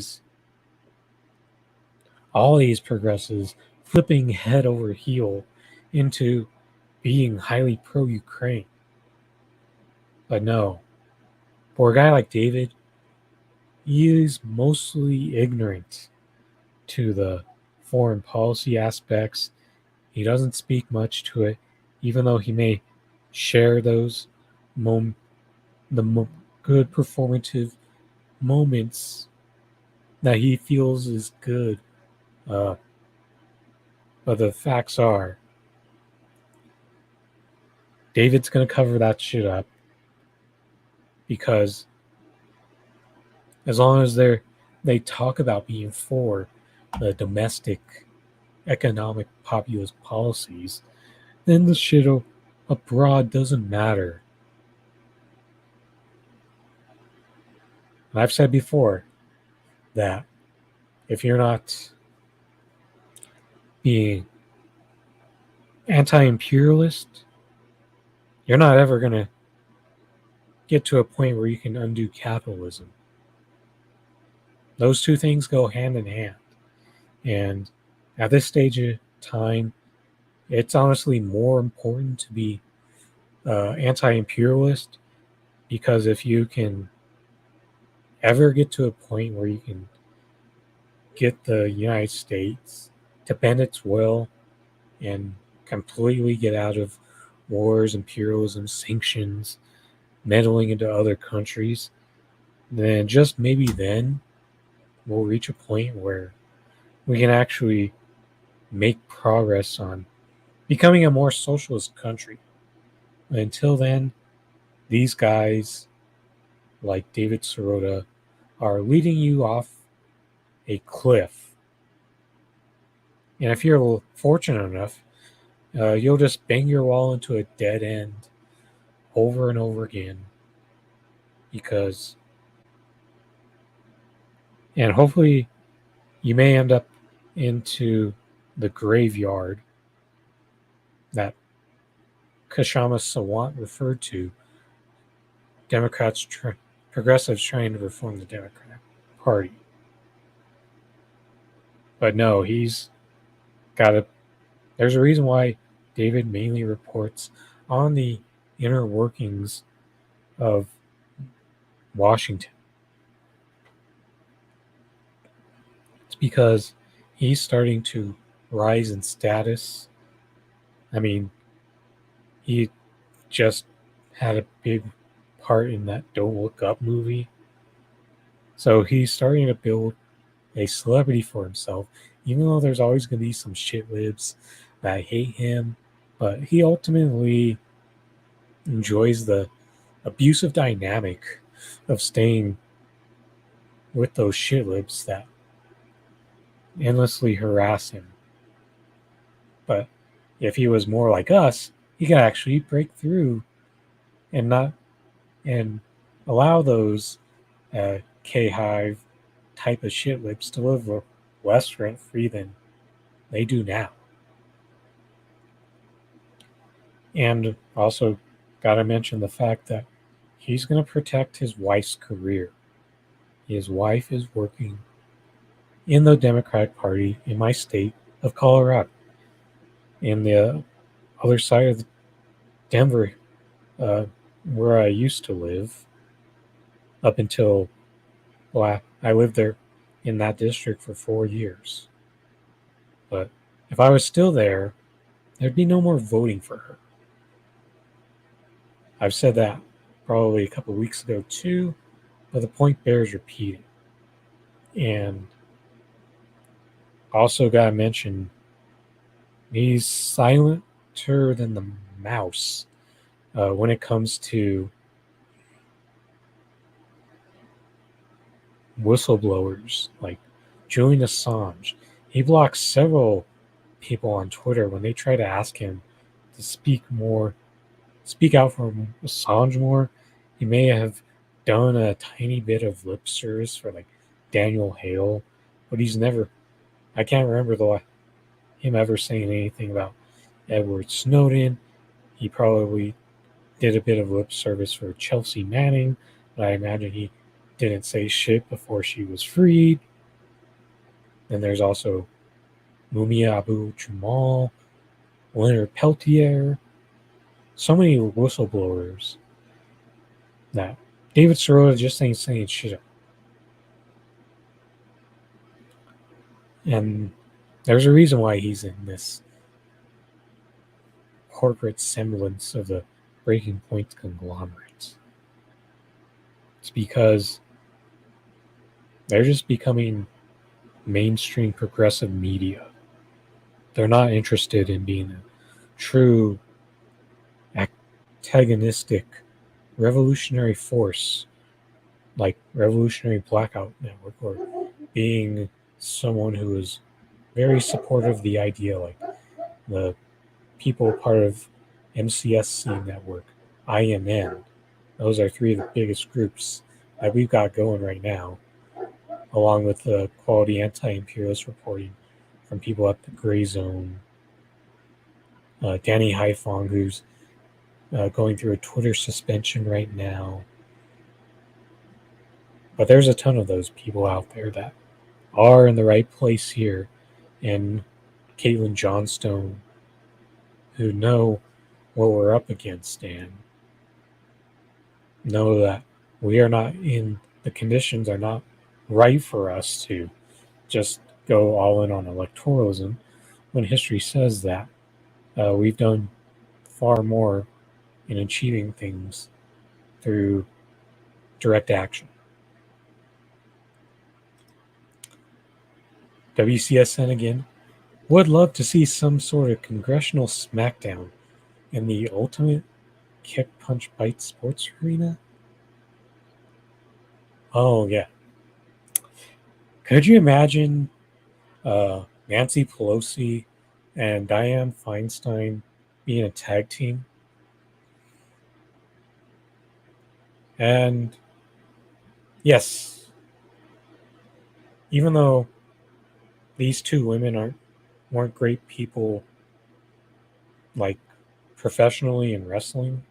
A: all these progressives flipping head over heel into being highly pro-Ukraine. But no, for a guy like David, he is mostly ignorant to the foreign policy aspects. He doesn't speak much to it, even though he may share those good performative moments that he feels is good. But the facts are, David's going to cover that shit up because as long as they talk about being for the domestic economic populist policies, then the shit abroad doesn't matter. And I've said before that if you're not being anti-imperialist, you're not ever going to get to a point where you can undo capitalism. Those two things go hand in hand. And at this stage of time, it's honestly more important to be anti-imperialist, because if you can ever get to a point where you can get the United States to bend its will and completely get out of wars, imperialism, sanctions, meddling into other countries, then just maybe then we'll reach a point where we can actually make progress on becoming a more socialist country. Until then, these guys like David Sirota are leading you off a cliff. And if you're fortunate enough, you'll just bang your wall into a dead end over and over again. And hopefully you may end up into the graveyard that Kshama Sawant referred to, progressives trying to reform the Democratic Party. But no, there's a reason why David mainly reports on the inner workings of Washington. It's because he's starting to rise in status. I mean, he just had a big part in that Don't Look Up movie. So he's starting to build a celebrity for himself, even though there's always going to be some shitlibs that hate him. But he ultimately enjoys the abusive dynamic of staying with those shitlibs that endlessly harass him. But if he was more like us, he could actually break through and allow those K-Hive type of shitlibs to live less rent-free than they do now. And also got to mention the fact that he's going to protect his wife's career. His wife is working in the Democratic Party in my state of Colorado. In the other side of Denver, where I used to live, up until, I lived there in that district for 4 years. But if I was still there, there'd be no more voting for her. I've said that probably a couple of weeks ago too, but the point bears repeating. And also got to mention, he's silenter than the mouse when it comes to whistleblowers like Julian Assange. He blocks several people on Twitter when they try to ask him to speak out for Assange more. He may have done a tiny bit of lip service for like Daniel Hale, but I can't remember him ever saying anything about Edward Snowden. He probably did a bit of lip service for Chelsea Manning, but I imagine he didn't say shit before she was freed. Then there's also Mumia Abu-Jamal, Leonard Peltier, so many whistleblowers that David Sirota just ain't saying shit. And there's a reason why he's in this corporate semblance of the Breaking Point conglomerate. It's because they're just becoming mainstream progressive media. They're not interested in being a true antagonistic revolutionary force like Revolutionary Blackout Network, or being someone who is very supportive of the idea, like the people part of MCSC Network, IMN. Those are three of the biggest groups that we've got going right now, along with the quality anti-imperialist reporting from people at the Gray Zone, Danny Haifong, who's going through a Twitter suspension right now. But there's a ton of those people out there that are in the right place here, and Caitlin Johnstone, who know what we're up against and know that the conditions are not right for us to just go all in on electoralism when history says that we've done far more in achieving things through direct action. WCSN again. Would love to see some sort of congressional smackdown in the ultimate kick, punch, bite sports arena. Oh, yeah. Could you imagine Nancy Pelosi and Dianne Feinstein being a tag team? And yes, even though these two women weren't great people, like professionally in wrestling,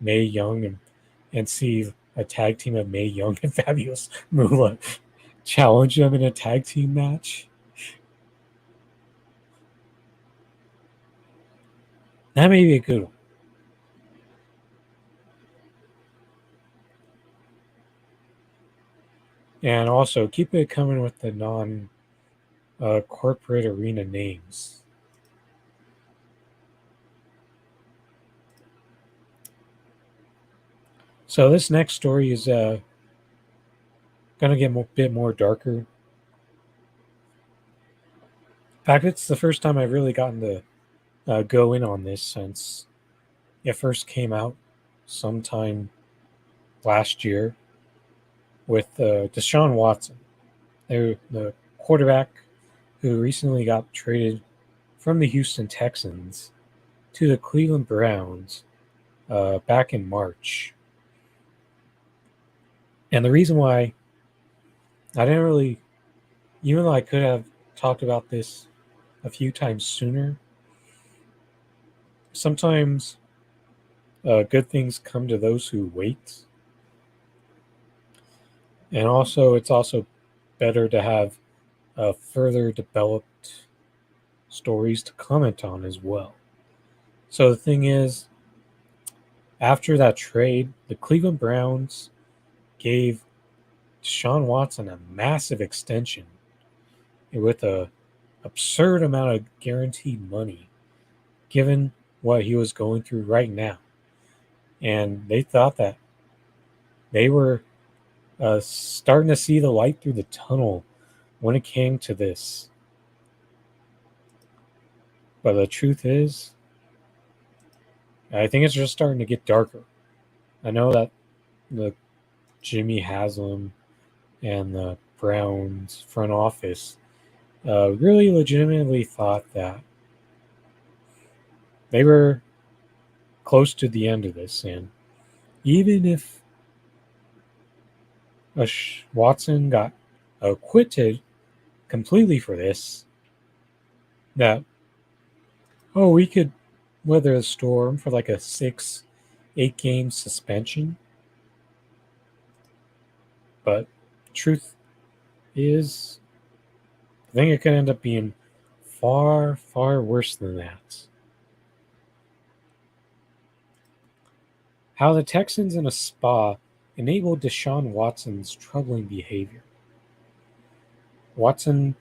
A: Mae Young and see a tag team of Mae Young and Fabulous Moolah challenge them in a tag team match. That may be a good one. And also keep it coming with the non-corporate arena names. So this next story is going to get a bit more darker. In fact, it's the first time I've really gotten to go in on this since it first came out sometime last year with Deshaun Watson, the quarterback who recently got traded from the Houston Texans to the Cleveland Browns back in March. And the reason why I didn't really, even though I could have talked about this a few times sooner, sometimes good things come to those who wait. And also, it's also better to have further developed stories to comment on as well. So the thing is, after that trade, the Cleveland Browns gave Deshaun Watson a massive extension with a absurd amount of guaranteed money, given what he was going through right now. And they thought that they were starting to see the light through the tunnel when it came to this. But the truth is, I think it's just starting to get darker. I know that the Jimmy Haslam and the Browns front office really legitimately thought that they were close to the end of this. And even if Watson got acquitted completely for this, that, we could weather the storm for like a 6-8 game suspension. But truth is, I think it could end up being far, far worse than that. How the Texans in a spa enabled Deshaun Watson's troubling behavior. Watson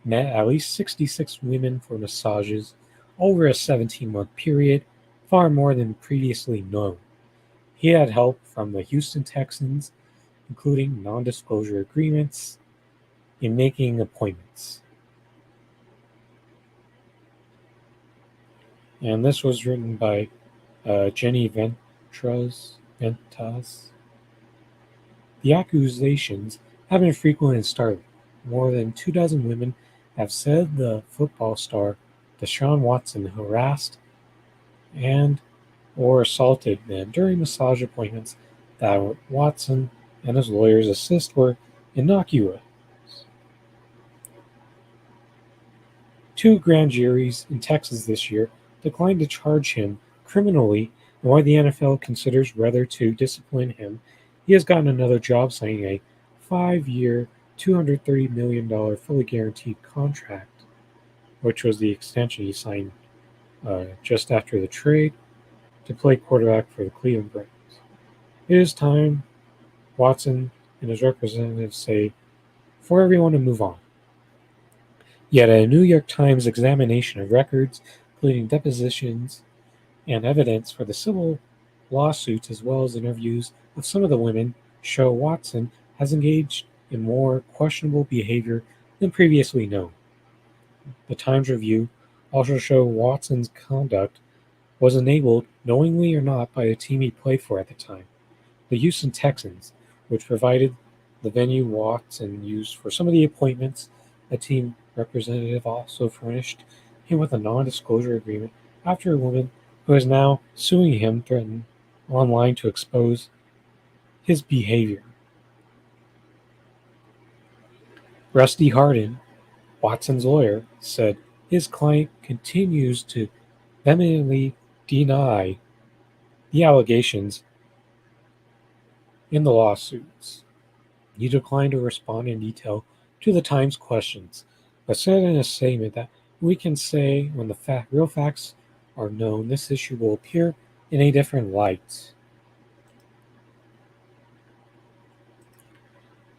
A: met at least 66 women for massages over a 17-month period, far more than previously known. He had help from the Houston Texans, including non-disclosure agreements, in making appointments. And this was written by Jenny Ventas. The accusations have been frequent and startling. More than 24 women have said the football star Deshaun Watson harassed and or assaulted them during massage appointments that Watson and his lawyers assist were innocuous. Two grand juries in Texas this year declined to charge him criminally, and while the NFL considers whether to discipline him, he has gotten another job signing a 5-year, $230 million fully guaranteed contract, which was the extension he signed just after the trade to play quarterback for the Cleveland Browns. It is time, Watson and his representatives say, for everyone to move on. Yet a New York Times examination of records, including depositions and evidence for the civil lawsuits as well as interviews of some of the women, show Watson has engaged in more questionable behavior than previously known. The Times review also showed Watson's conduct was enabled, knowingly or not, by the team he played for at the time, the Houston Texans, which provided the venue Watson used for some of the appointments. A team representative also furnished him with a non-disclosure agreement after a woman who is now suing him threatened online to expose his behavior. Rusty Hardin, Watson's lawyer, said his client continues to vehemently deny the allegations in the lawsuits. He declined to respond in detail to the Times questions, but said in a statement that we can say when the real facts are known, this issue will appear in a different light.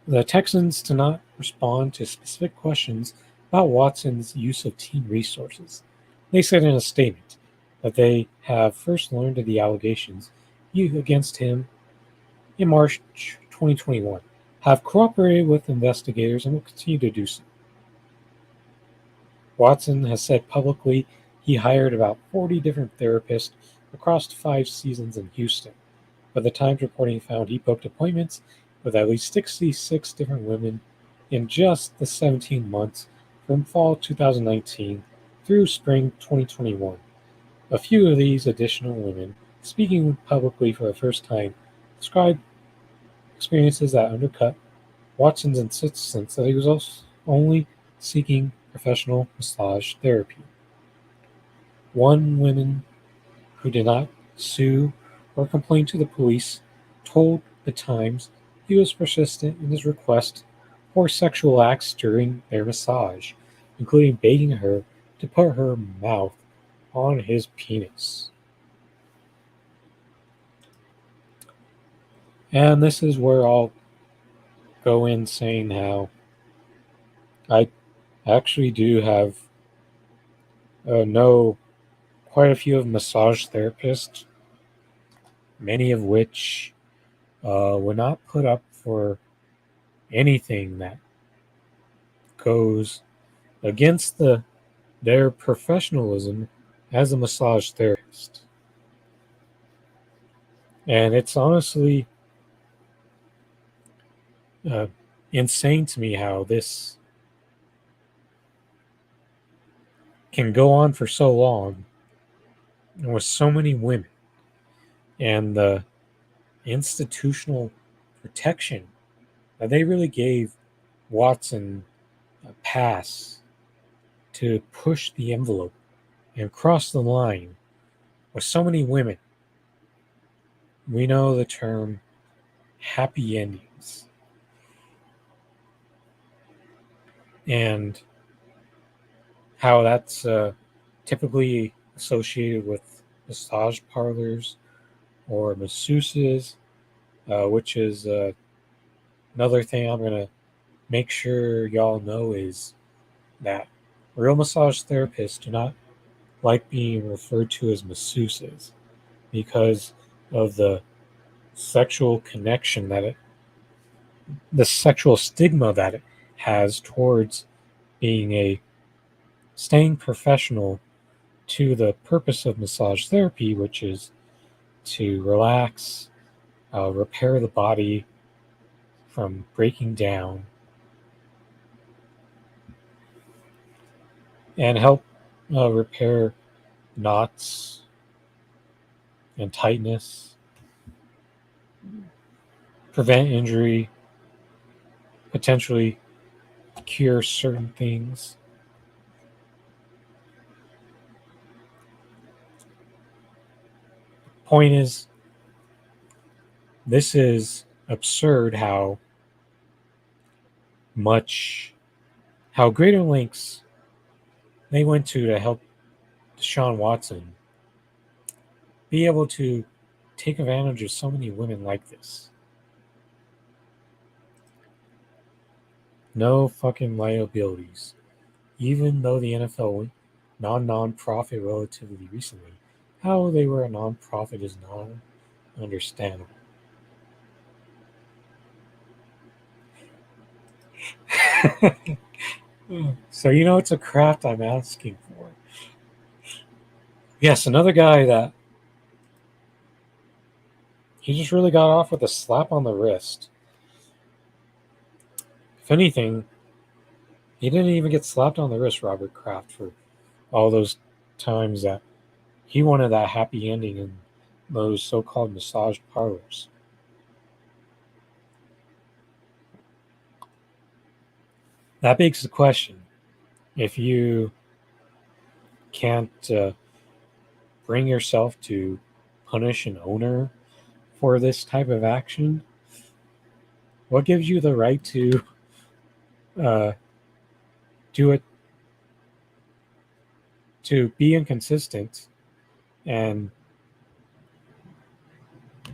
A: The Texans did not respond to specific questions about Watson's use of team resources. They said in a statement that they have first learned of the allegations against him in March 2021, have cooperated with investigators, and will continue to do so. Watson has said publicly he hired about 40 different therapists across 5 seasons in Houston, but the Times reporting found he booked appointments with at least 66 different women in just the 17 months from fall 2019 through spring 2021. A few of these additional women, speaking publicly for the first time, described experiences that undercut Watson's insistence that he was only seeking professional massage therapy. One woman who did not sue or complain to the police told the Times he was persistent in his request for sexual acts during their massage, including begging her to put her mouth on his penis. And this is where I'll go in saying how I actually do have know quite a few of massage therapists, many of which would not put up for anything that goes against their professionalism as a massage therapist. And it's honestly insane to me how this can go on for so long and with so many women, and the institutional protection that they really gave Watson a pass to push the envelope and cross the line with so many women. We know the term happy endings. And how that's typically associated with massage parlors or masseuses, which is another thing I'm going to make sure y'all know is that real massage therapists do not like being referred to as masseuses because of the sexual connection the sexual stigma that it has towards staying professional to the purpose of massage therapy, which is to relax, repair the body from breaking down, and help repair knots and tightness, prevent injury, potentially cure certain things. Point is, this is absurd how greater lengths they went to help Deshaun Watson be able to take advantage of so many women like this. No fucking liabilities. Even though the NFL went non-profit relatively recently, how they were a non-profit is not understandable. So it's a craft I'm asking for. Yes, another guy that he just really got off with a slap on the wrist. If anything, he didn't even get slapped on the wrist, Robert Kraft, for all those times that he wanted that happy ending in those so-called massage parlors. That begs the question, if you can't bring yourself to punish an owner for this type of action, what gives you the right to do it, to be inconsistent and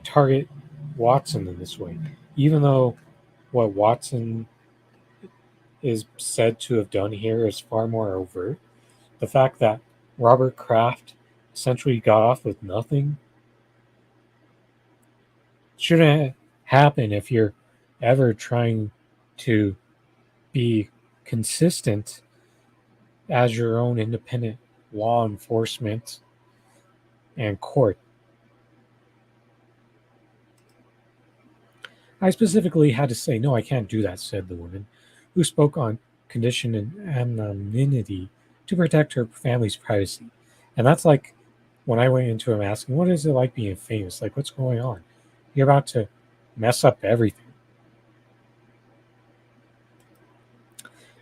A: target Watson in this way? Even though what Watson is said to have done here is far more overt, the fact that Robert Kraft essentially got off with nothing shouldn't happen if you're ever trying to be consistent as your own independent law enforcement and court. I specifically had to say, no, I can't do that, said the woman, who spoke on condition and anonymity to protect her family's privacy. And that's like when I went into him asking, what is it like being famous? Like, what's going on? You're about to mess up everything.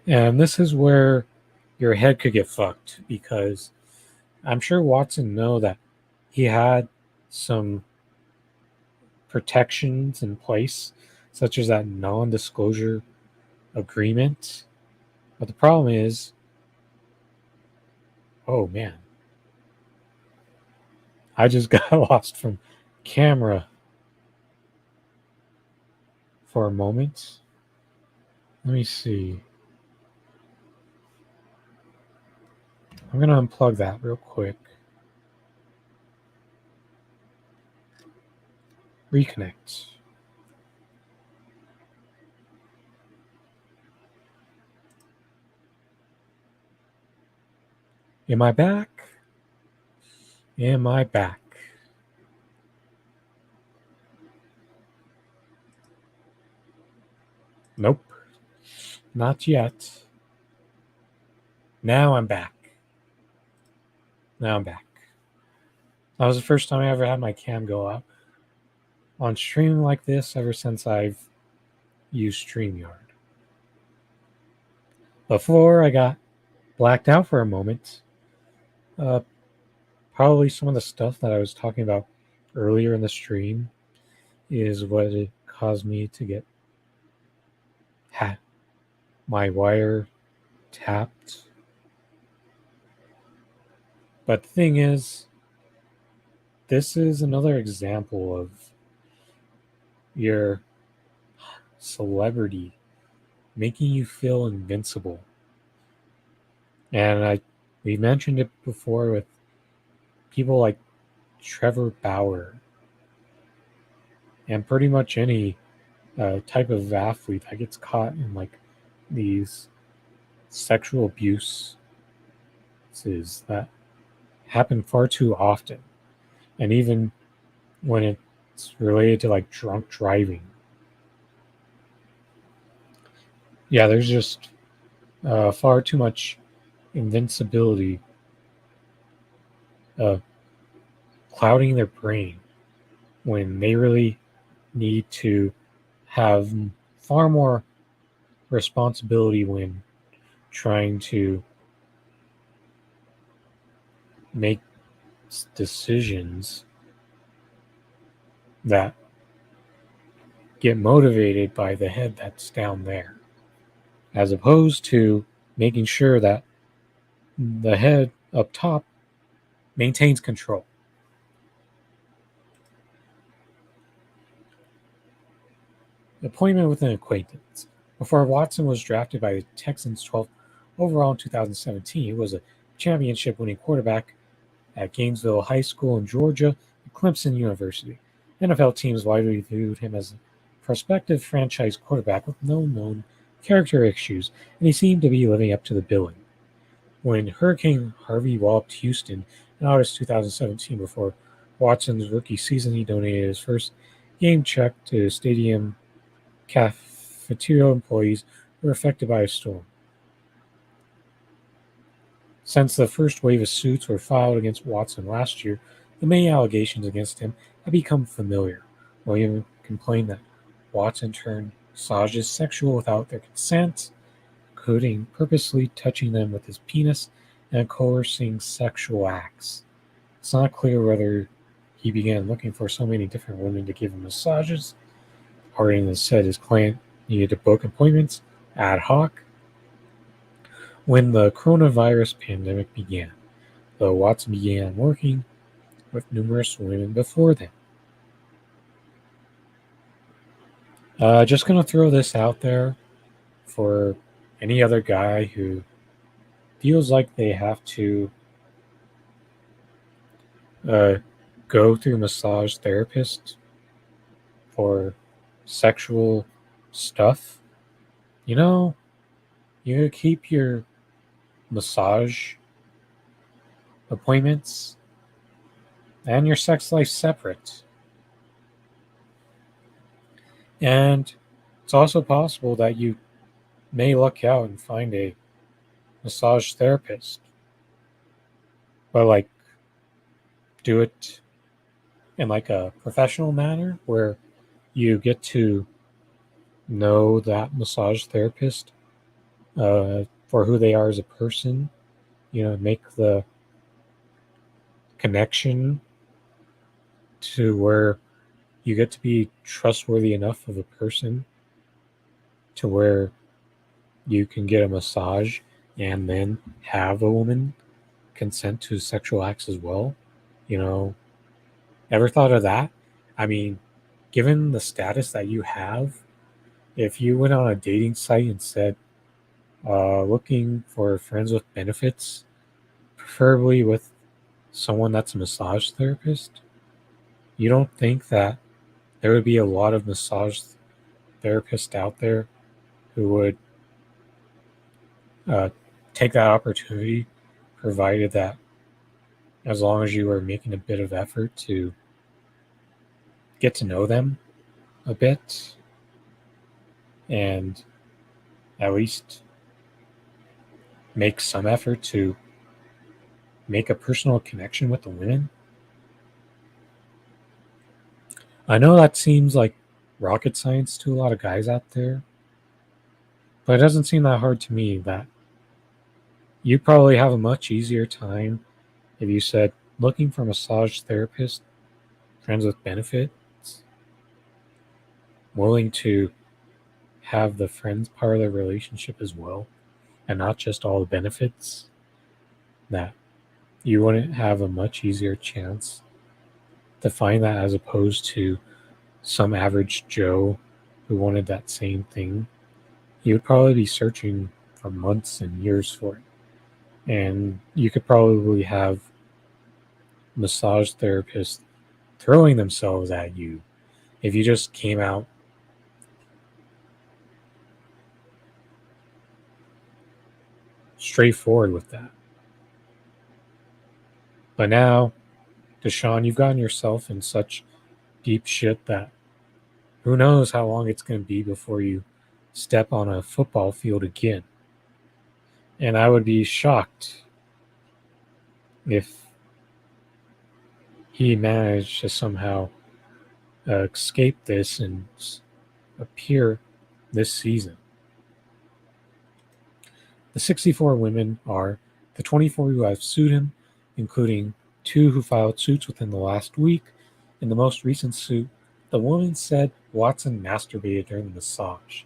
A: And this is where your head could get fucked, because I'm sure Watson know that he had some protections in place, such as that non-disclosure agreement. But the problem is, oh man, I just got lost from camera for a moment. Let me see. I'm going to unplug that real quick. Reconnect. Am I back? Am I back? Nope. Not yet. Now I'm back. Now I'm back. That was the first time I ever had my cam go up on stream like this ever since I've used StreamYard. Before I got blacked out for a moment, probably some of the stuff that I was talking about earlier in the stream is what it caused me to get my wire tapped. But the thing is, this is another example of your celebrity making you feel invincible. And we mentioned it before with people like Trevor Bauer and pretty much any type of athlete that gets caught in like these sexual abuses that happen far too often. And even when it's related to like drunk driving. Yeah, there's just far too much invincibility clouding their brain when they really need to have far more responsibility when trying to make decisions that get motivated by the head that's down there, as opposed to making sure that the head up top maintains control. Appointment with an acquaintance. Before Watson was drafted by the Texans 12th overall in 2017, he was a championship-winning quarterback at Gainesville High School in Georgia and Clemson University. NFL teams widely viewed him as a prospective franchise quarterback with no known character issues, and he seemed to be living up to the billing. When Hurricane Harvey walloped Houston in August 2017 before Watson's rookie season, he donated his first game check to stadium cafeteria employees who were affected by a storm. Since the first wave of suits were filed against Watson last year, the main allegations against him have become familiar. William complained that Watson turned massages sexual without their consent, including purposely touching them with his penis and coercing sexual acts. It's not clear whether he began looking for so many different women to give him massages. Harding has said his client needed to book appointments ad hoc when the coronavirus pandemic began, though Watson began working with numerous women before then. Just going to throw this out there for any other guy who feels like they have to go through a massage therapist for sexual stuff. You keep your massage appointments and your sex life separate. And it's also possible that you may luck out and find a massage therapist, but do it in a professional manner where you get to know that massage therapist for who they are as a person, make the connection to where you get to be trustworthy enough of a person to where you can get a massage and then have a woman consent to sexual acts as well. Ever thought of that? I mean, given the status that you have, if you went on a dating site and said, looking for friends with benefits, preferably with someone that's a massage therapist, you don't think that there would be a lot of massage therapists out there who would take that opportunity, provided that as long as you are making a bit of effort to get to know them a bit and at least make some effort to make a personal connection with the women? I know that seems like rocket science to a lot of guys out there, but it doesn't seem that hard to me. That you probably have a much easier time if you said, looking for a massage therapist, friends with benefits, willing to have the friends part of the relationship as well, and not just all the benefits, that you wouldn't have a much easier chance to find that as opposed to some average Joe who wanted that same thing. You would probably be searching for months and years for it. And you could probably have massage therapists throwing themselves at you if you just came out straightforward with that. But now, Deshaun, you've gotten yourself in such deep shit that who knows how long it's going to be before you step on a football field again. And I would be shocked if he managed to somehow escape this and appear this season. The 64 women are the 24 who have sued him, including 2 who filed suits within the last week. In the most recent suit The woman said Watson masturbated during the massage.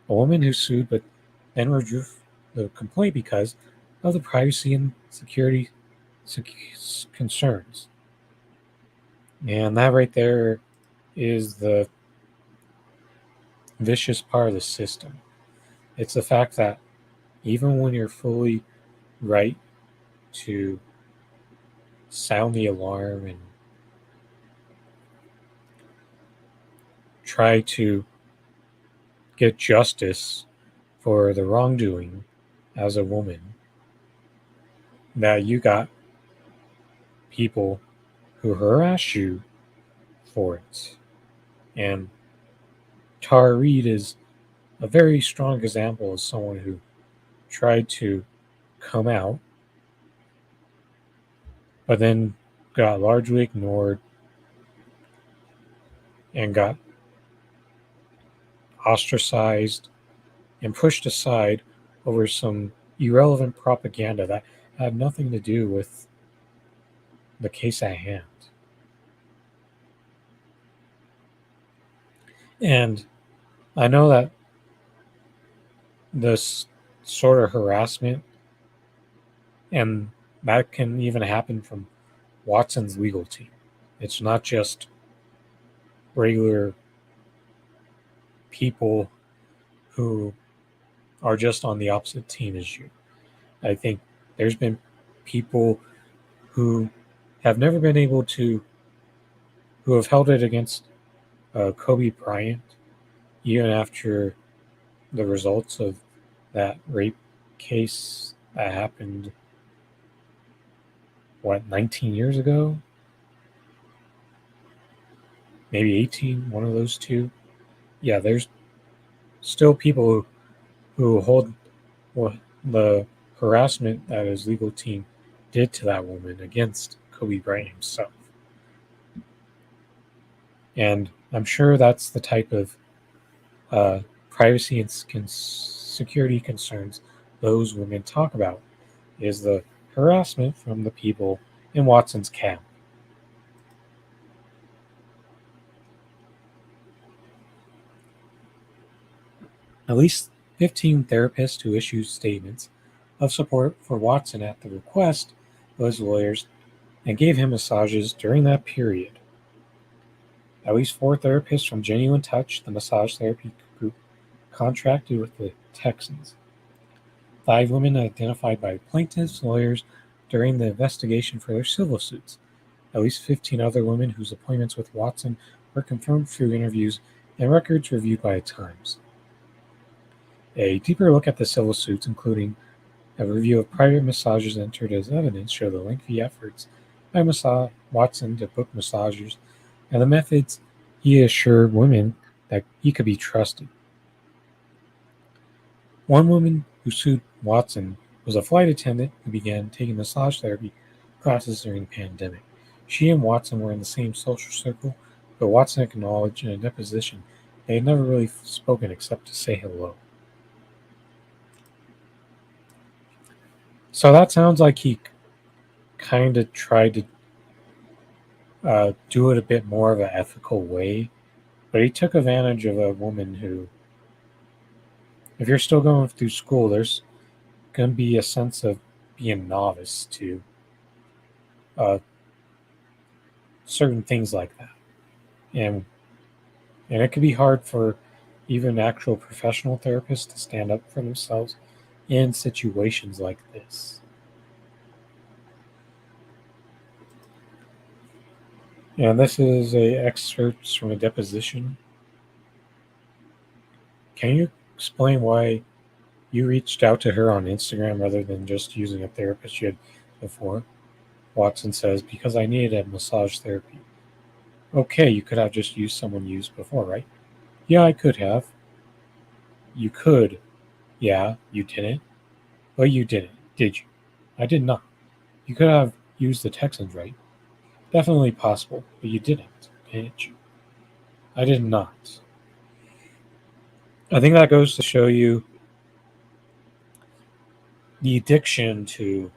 A: A woman who sued but then withdrew the complaint because of the privacy and security concerns. And that right there is the vicious part of the system. It's the fact that even when you're fully right to sound the alarm and try to get justice for the wrongdoing as a woman, that you got people who harass you for it. And Tara Reid is a very strong example of someone who tried to come out, but then got largely ignored and got ostracized and pushed aside over some irrelevant propaganda that had nothing to do with the case at hand. And I know that this sort of harassment, and that can even happen from Watson's legal team. It's not just regular people who are just on the opposite team as you. I think there's been people who have never been able to, who have held it against Kobe Bryant, even after the results of that rape case that happened, 19 years ago? Maybe 18, one of those two. Yeah, there's still people who hold the harassment that his legal team did to that woman against Kobe Bryant himself. And I'm sure that's the type of privacy and security concerns those women talk about, is the harassment from the people in Watson's camp. At least 15 therapists who issued statements of support for Watson at the request of his lawyers and gave him massages during that period. At least 4 therapists from Genuine Touch, the massage therapy group, contracted with the Texans. 5 women identified by plaintiffs' lawyers during the investigation for their civil suits. At least 15 other women whose appointments with Watson were confirmed through interviews and records reviewed by the Times. A deeper look at the civil suits, including a review of private massages entered as evidence, show the lengthy efforts by Watson to book massagers and the methods he assured women that he could be trusted. One woman who sued Watson was a flight attendant who began taking massage therapy classes during the pandemic. She and Watson were in the same social circle, but Watson acknowledged in a deposition they had never really spoken except to say hello. So that sounds like he kind of tried to do it a bit more of an ethical way, but he took advantage of a woman who, if you're still going through school, there's going to be a sense of being novice to certain things like that. And it can be hard for even actual professional therapists to stand up for themselves in situations like this. And this is a excerpt from a deposition. Can you explain why you reached out to her on Instagram rather than just using a therapist you had before? Watson says, because I needed a massage therapy. Okay, you could have just used someone you used before, right? Yeah, I could have. You could. Yeah, you didn't. But you didn't, did you? I did not. You could have used the Texans, right? Definitely possible, but you didn't you? I did not. I think that goes to show you the addiction to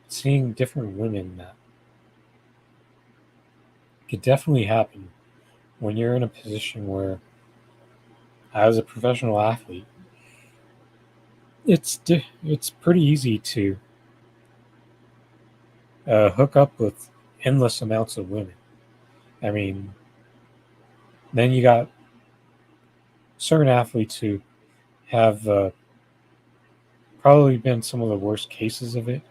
A: seeing different women that could definitely happen when you're in a position where, as a professional athlete, it's pretty easy to hook up with endless amounts of women. I mean, then you got certain athletes who have probably been some of the worst cases of it,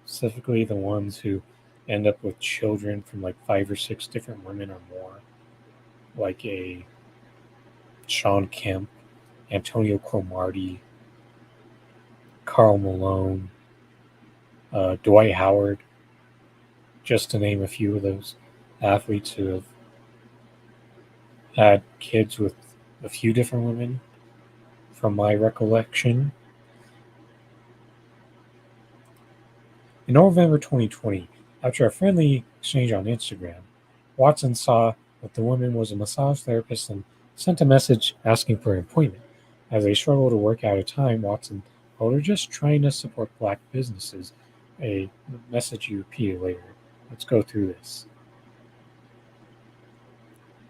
A: specifically the ones who end up with children from like 5 or 6 different women or more, like a Sean Kemp, Antonio Cromartie, Carl Malone, Dwight Howard, just to name a few of those athletes who have had kids with a few different women, from my recollection. In November 2020, after a friendly exchange on Instagram, Watson saw that the woman was a massage therapist and sent a message asking for an appointment. As they struggled to work out a time, Watson told her just trying to support black businesses, a message he repeated later. Let's go through this.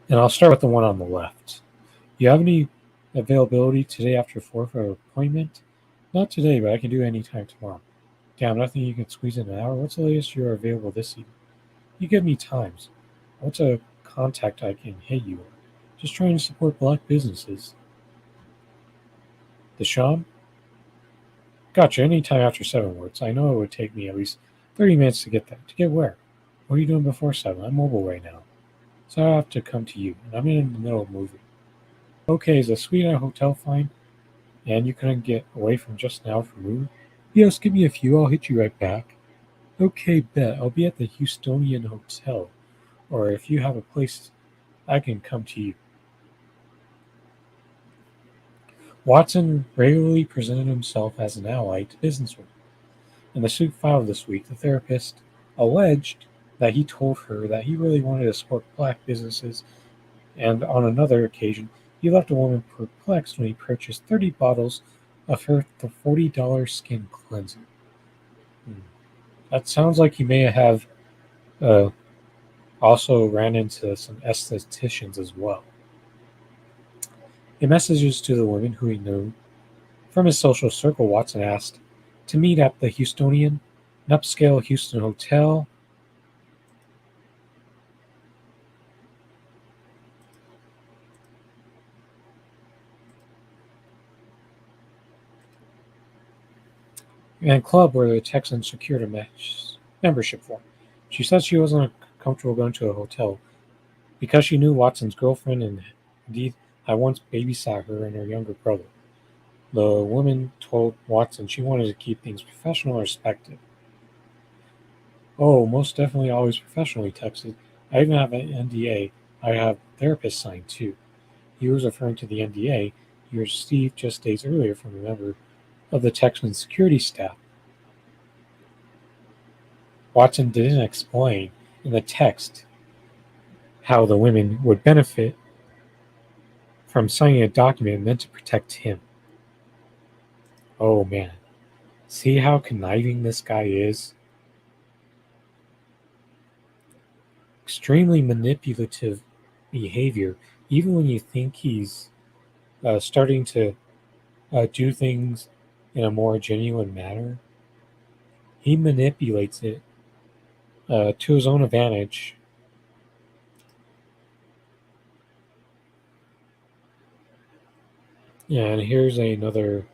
A: And I'll start with the one on the left. You have any availability today after 4 for an appointment? Not today, but I can do any time tomorrow. Damn, nothing you can squeeze in an hour? What's the latest you are available this evening? You give me times. What's a contact I can hit you on? Just trying to support black businesses. Deshaun? Gotcha, anytime after 7 works. I know it would take me at least 30 minutes to get there. To get where? What are you doing before 7? I'm mobile right now. So I have to come to you, and I'm in the middle of moving. Okay, is a suite at a hotel fine? And you couldn't get away from just now for moving? Yes, give me a few. I'll hit you right back. Okay, bet. I'll be at the Houstonian Hotel. Or if you have a place, I can come to you. Watson regularly presented himself as an ally to businesswomen. In the suit filed this week, the therapist alleged that he told her that he really wanted to support black businesses, and on another occasion, he left a woman perplexed when he purchased 30 bottles of her $40 skin cleanser. That sounds like he may have also ran into some estheticians as well. In messages to the women who he knew from his social circle, Watson asked to meet at the Houstonian, an upscale Houston hotel. And club where the Texans secured a membership for. She said she wasn't comfortable going to a hotel because she knew Watson's girlfriend and indeed had once babysat her and her younger brother. The woman told Watson she wanted to keep things professional and respected. Oh, most definitely always professional, he texted. I even have an NDA I have therapists signed too. He was referring to the NDA he received just days earlier from a member of the Texan security staff. Watson didn't explain in the text how the women would benefit from signing a document meant to protect him. Oh man, see how conniving this guy is? Extremely manipulative behavior, even when you think he's starting to do things in a more genuine manner. He manipulates it to his own advantage. Yeah, and here's another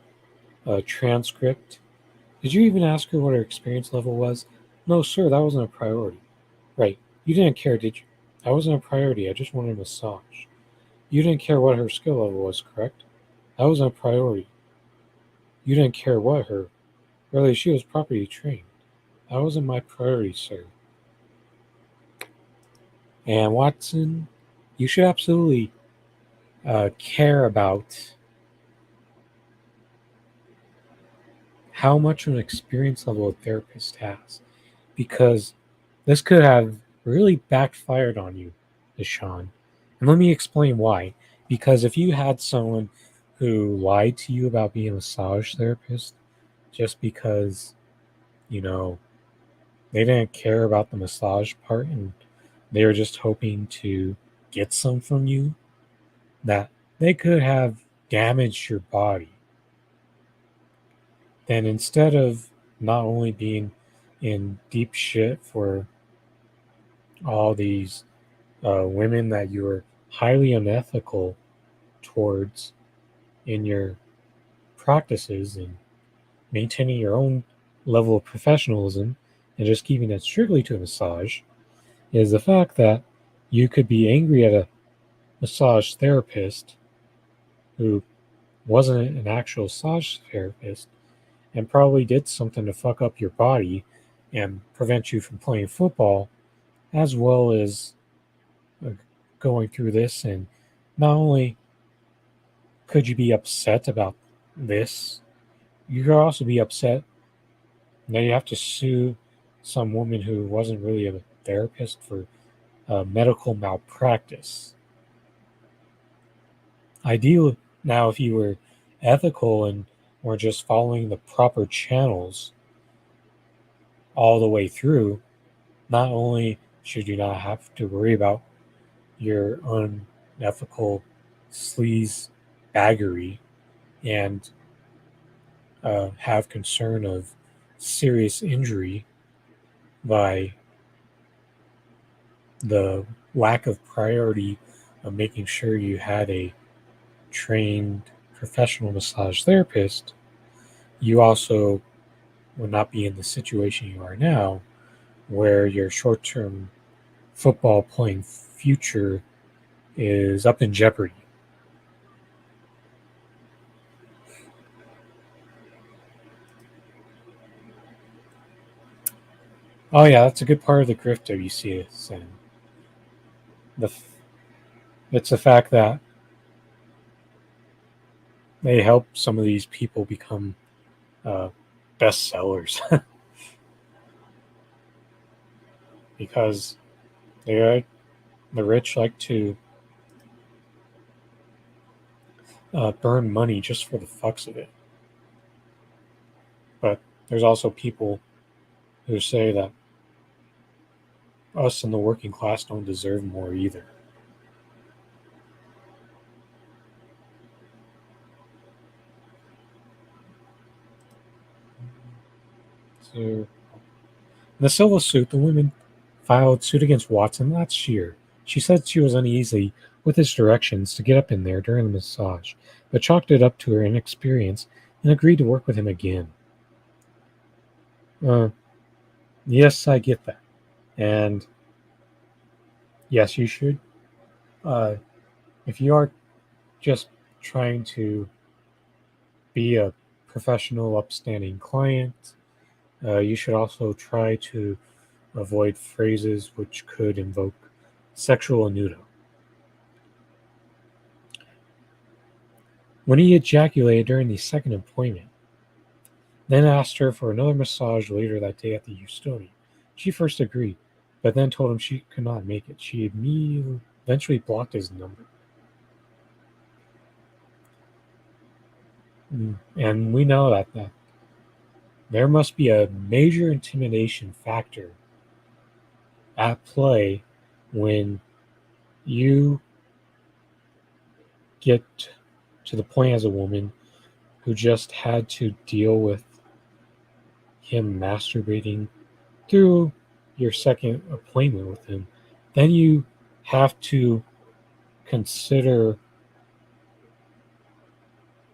A: transcript. Did you even ask her what her experience level was? No, sir, that wasn't a priority. Right, you didn't care, did you? That wasn't a priority, I just wanted a massage. You didn't care what her skill level was, correct? That wasn't a priority. You didn't care what her. Really, she was properly trained. That wasn't my priority, sir. And Watson, you should absolutely care about how much of an experience level a therapist has, because this could have really backfired on you, Deshaun. And let me explain why. Because if you had someone who lied to you about being a massage therapist just because, they didn't care about the massage part and they were just hoping to get some from you, that they could have damaged your body. Then instead of not only being in deep shit for all these women that you were highly unethical towards in your practices and maintaining your own level of professionalism and just keeping it strictly to a massage, is the fact that you could be angry at a massage therapist who wasn't an actual massage therapist and probably did something to fuck up your body and prevent you from playing football, as well as going through this. And not only could you be upset about this, you could also be upset that you have to sue some woman who wasn't really a therapist for medical malpractice. Ideally, now if you were ethical and were just following the proper channels all the way through, not only should you not have to worry about your unethical sleaze baggery and have concern of serious injury by the lack of priority of making sure you had a trained professional massage therapist, you also will not be in the situation you are now, where your short-term football playing future is up in jeopardy. Oh yeah, that's a good part of the grift WC is in. It's the fact that they help some of these people become bestsellers because the rich like to burn money just for the fucks of it. But there's also people who say that us in the working class don't deserve more either. So, in the civil suit, the women filed suit against Watson last year. She said she was uneasy with his directions to get up in there during the massage, but chalked it up to her inexperience and agreed to work with him again. Yes, I get that. And yes, you should. If you are just trying to be a professional, upstanding client, you should also try to avoid phrases which could invoke sexual innuendo. When he ejaculated during the second appointment, then asked her for another massage later that day at the Houstonian, she first agreed, but then told him she could not make it. She eventually blocked his number. And we know that there must be a major intimidation factor at play when you get to the point as a woman who just had to deal with him masturbating through your second appointment with him. Then you have to consider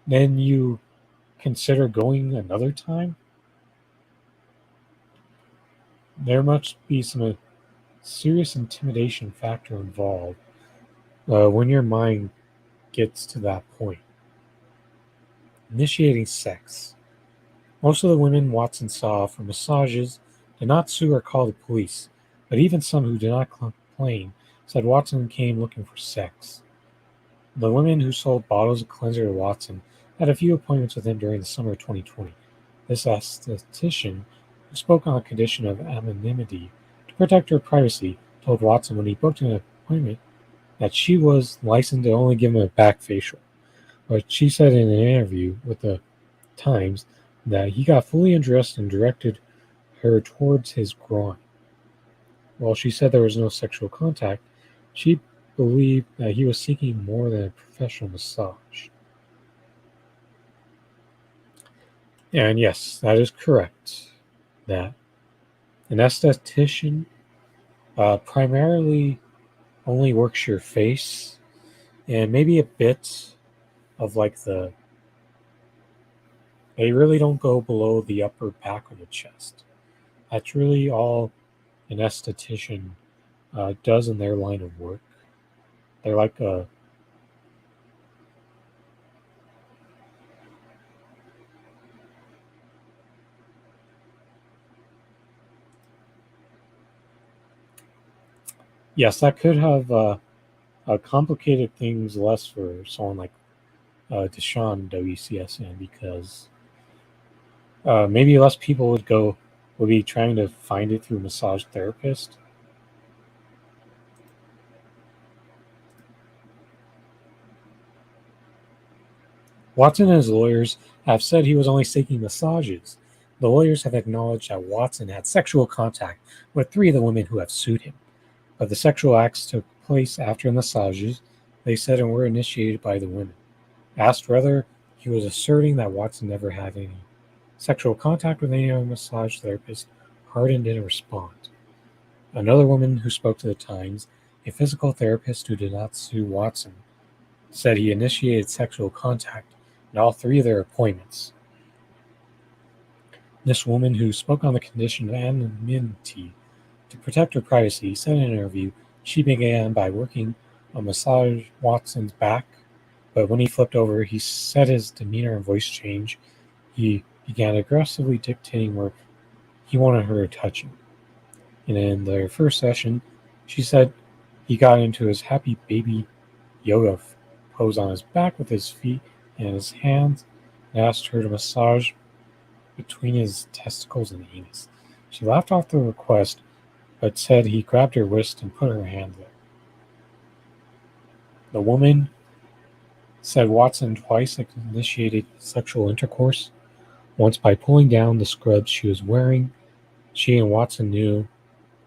A: going another time. There must be some serious intimidation factor involved when your mind gets to that point. Initiating sex. Most of the women Watson saw for massages did not sue or call the police, but even some who did not complain said Watson came looking for sex. The women who sold bottles of cleanser to Watson had a few appointments with him during the summer of 2020. This esthetician, who spoke on the condition of anonymity to protect her privacy, told Watson when he booked an appointment that she was licensed to only give him a back facial. But she said in an interview with the Times that he got fully undressed and directed her towards his groin. while she said there was no sexual contact, she believed that he was seeking more than a professional massage. And yes, that is correct. That an esthetician primarily only works your face and maybe a bit of like they really don't go below the upper back of the chest. That's really all an esthetician does in their line of work. They're like a yes, that could have complicated things less for someone like Deshaun WCSN because maybe less people would be trying to find it through a massage therapist. Watson and his lawyers have said he was only seeking massages. The lawyers have acknowledged that Watson had sexual contact with 3 of the women who have sued him, but the sexual acts took place after the massages, they said, and were initiated by the women. Asked whether he was asserting that Watson never had any sexual contact with any other massage therapist, Hardin didn't respond. Another woman who spoke to the Times, a physical therapist who did not sue Watson, said he initiated sexual contact in all 3 of their appointments. This woman, who spoke on the condition of anonymity to protect her privacy, said in an interview she began by working on massage Watson's back, but when he flipped over, he said his demeanor and voice changed. He began aggressively dictating where he wanted her to touch him. And in their first session, she said he got into his happy baby yoga pose on his back with his feet and his hands and asked her to massage between his testicles and anus. She laughed off the request, but said he grabbed her wrist and put her hand there. The woman said Watson twice initiated sexual intercourse, once by pulling down the scrubs she was wearing. She and Watson knew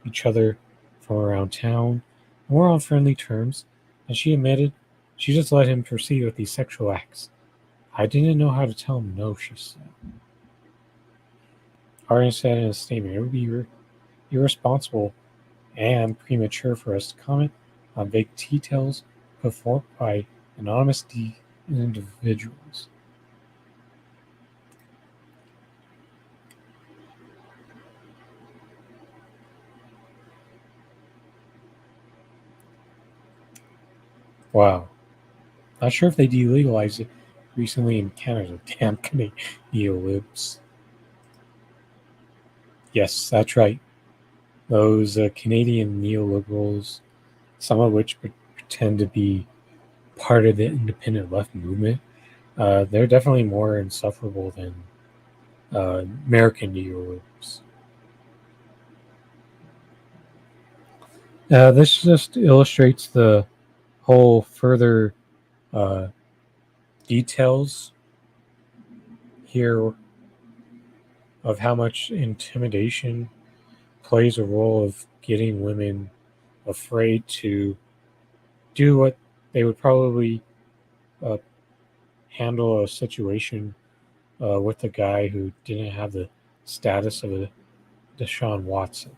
A: each other from around town and were on friendly terms, and she admitted she just let him proceed with these sexual acts. I didn't know how to tell him no, she said. Hardin said in a statement, it would be irresponsible and premature for us to comment on vague details put forth by anonymous individuals. Wow. Not sure if they delegalized it recently in Canada. Damn neo-libs. Yes, that's right. Those Canadian neoliberals, some of which pretend to be part of the independent left movement, they're definitely more insufferable than American neoliberals. This just illustrates the whole further details here of how much intimidation plays a role of getting women afraid to do what they would probably handle a situation with a guy who didn't have the status of a Deshaun Watson.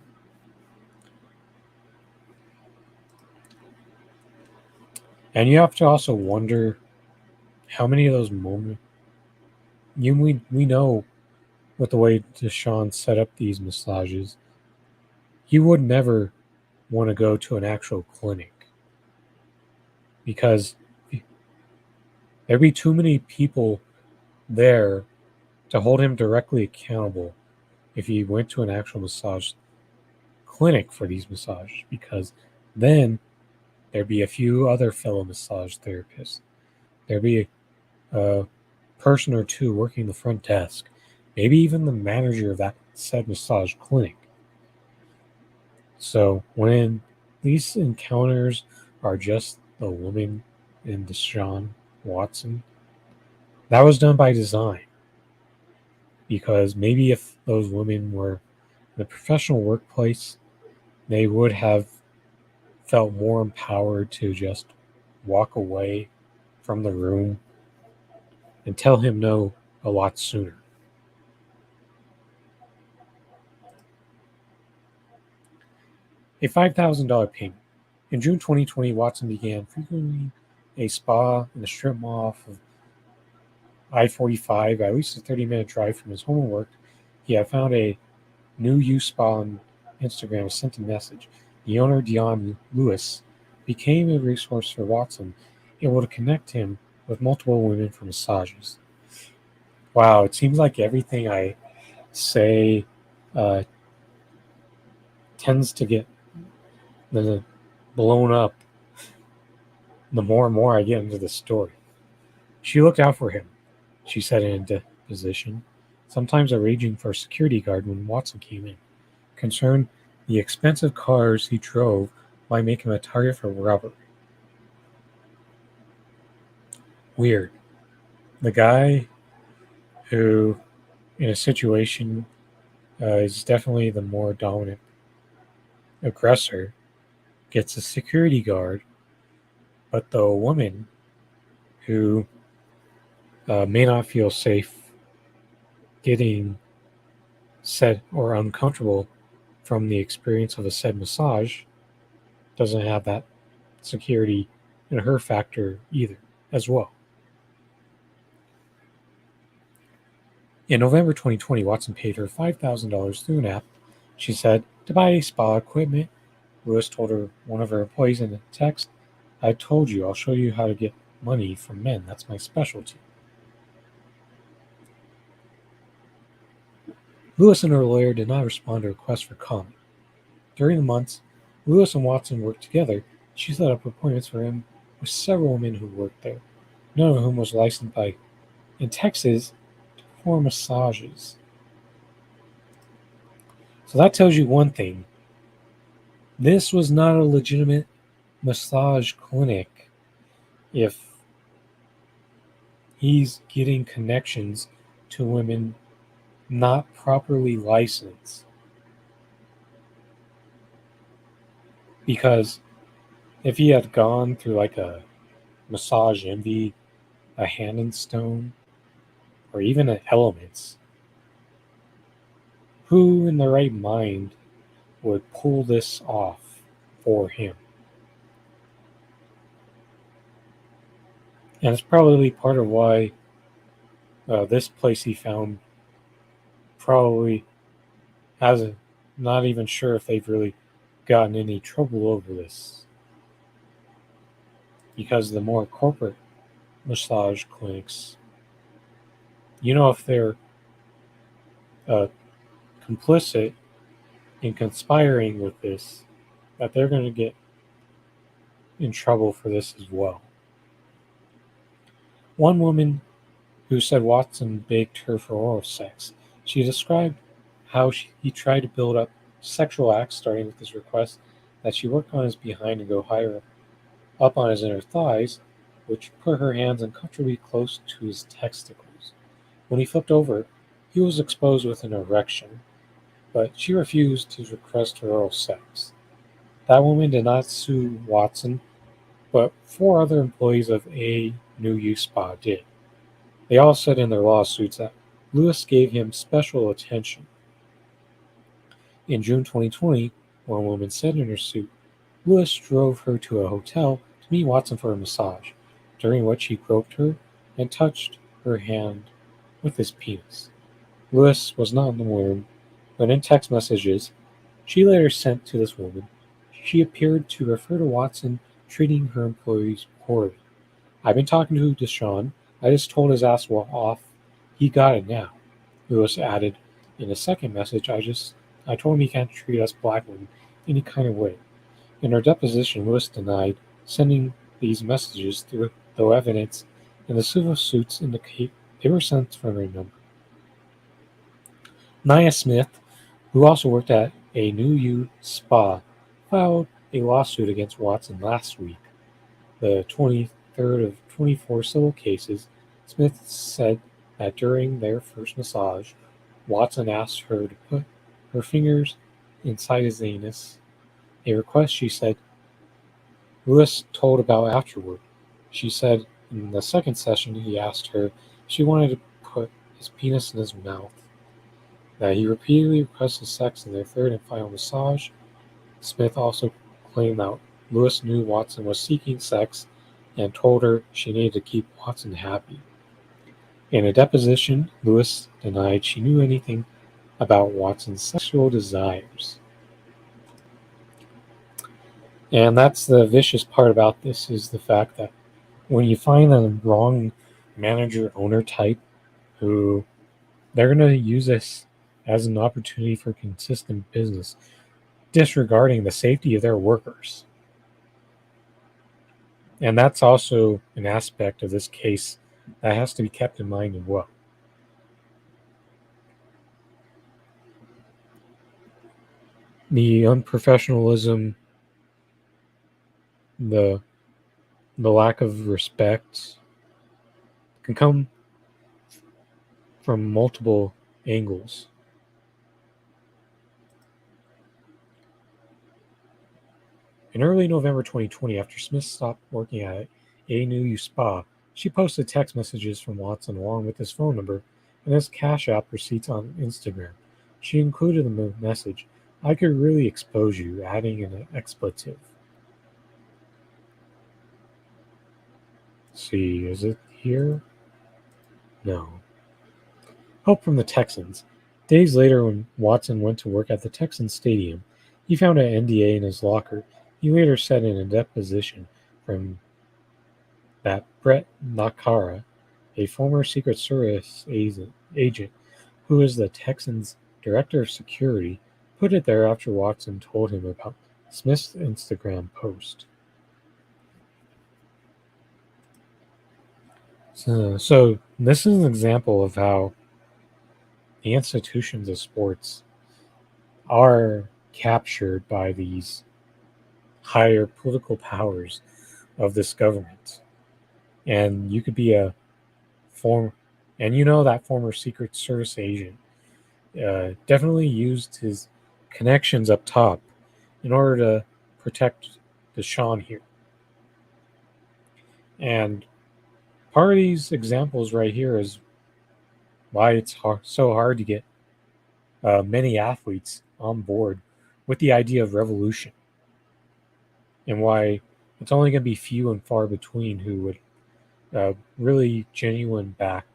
A: And you have to also wonder how many of those moments we know with the way Deshaun set up these massages, he would never want to go to an actual clinic because there'd be too many people there to hold him directly accountable if he went to an actual massage clinic for these massages, because then there'd be a few other fellow massage therapists. There'd be a person or two working the front desk, maybe even the manager of that said massage clinic. So when these encounters are just the woman and Deshaun Watson, that was done by design. Because maybe if those women were in the professional workplace, they would have felt more empowered to just walk away from the room and tell him no a lot sooner. A $5,000 payment. In June 2020, Watson began frequenting a spa in the strip mall off of I-45, at least a 30-minute drive from his home and work. He had found a new youth spa on Instagram and sent a message. The owner, Dion Lewis, became a resource for Watson, able to connect him with multiple women for massages. Wow, it seems like everything I say tends to get blown up the more and more I get into the story. She looked out for him, she said in a deposition, sometimes arranging for a security guard when Watson came in. Concerned the expensive cars he drove might make him a target for robbery. Weird. The guy who, in a situation, is definitely the more dominant aggressor, gets a security guard, but the woman who may not feel safe getting set or uncomfortable from the experience of a said massage doesn't have that security in her factor either as well. In November 2020, Watson paid her $5,000 through an app, she said, to buy spa equipment. Lewis told her one of her employees in a text, I told you, I'll show you how to get money from men. That's my specialty. Lewis and her lawyer did not respond to requests for comment. During the months Lewis and Watson worked together, she set up appointments for him with several women who worked there, none of whom was licensed in Texas to perform massages. So that tells you one thing. This was not a legitimate massage clinic if he's getting connections to women not properly licensed. Because if he had gone through like a Massage Envy, a Hand and Stone, or even an Elements, who in their right mind would pull this off for him? And it's probably part of why this place he found probably hasn't, not even sure if they've really gotten any trouble over this. Because the more corporate massage clinics, if they're complicit in conspiring with this, that they're going to get in trouble for this as well. One woman who said Watson begged her for oral sex, she described how he tried to build up sexual acts, starting with his request that she work on his behind and go higher up on his inner thighs, which put her hands uncomfortably close to his testicles. When he flipped over, he was exposed with an erection, but she refused to request her oral sex. That woman did not sue Watson, but 4 other employees of a new youth spa did. They all said in their lawsuits that Lewis gave him special attention. In June 2020, one woman said in her suit, Lewis drove her to a hotel to meet Watson for a massage, during which he groped her and touched her hand with his penis. Lewis was not in the room, but in text messages she later sent to this woman, she appeared to refer to Watson treating her employees poorly. I've been talking to Deshaun. I just told his ass off. He got it now. Lewis added in a second message, I told him he can't treat us black women any kind of way. In her deposition, Lewis denied sending these messages, though evidence in the civil suits indicate they were sent from her number. Nia Smith, who also worked at a New You spa, filed a lawsuit against Watson last week. The 23rd of 24 civil cases. Smith said that during their first massage, Watson asked her to put her fingers inside his anus a request she said Lewis told about afterward. She said in the second session he asked her if she wanted to put his penis in his mouth, that he repeatedly requested sex in their third and final massage. Smith also claimed that Lewis knew Watson was seeking sex and told her she needed to keep Watson happy. In a deposition, Lewis denied she knew anything about Watson's sexual desires. And that's the vicious part about this, is the fact that when you find the wrong manager owner type who they're going to use this as an opportunity for consistent business, disregarding the safety of their workers. And that's also an aspect of this case that has to be kept in mind as well. The unprofessionalism, the lack of respect can come from multiple angles. In early November 2020, after Smith stopped working at a new spa, she posted text messages from Watson along with his phone number and his Cash App receipts on Instagram. She included in the message, "I could really expose you," adding an expletive. Let's see, is it here? No. Help from the Texans. Days later, when Watson went to work at the Texans stadium, he found an NDA in his locker. He later said in a deposition from that Brett Nakara, a former Secret Service agent who is the Texans' director of security, put it there after Watson told him about Smith's Instagram post. So this is an example of how the institutions of sports are captured by these higher political powers of this government. And you could be that former Secret Service agent definitely used his connections up top in order to protect Deshaun here. And part of these examples right here is why it's so hard to get many athletes on board with the idea of revolution, and why it's only going to be few and far between who would really genuine back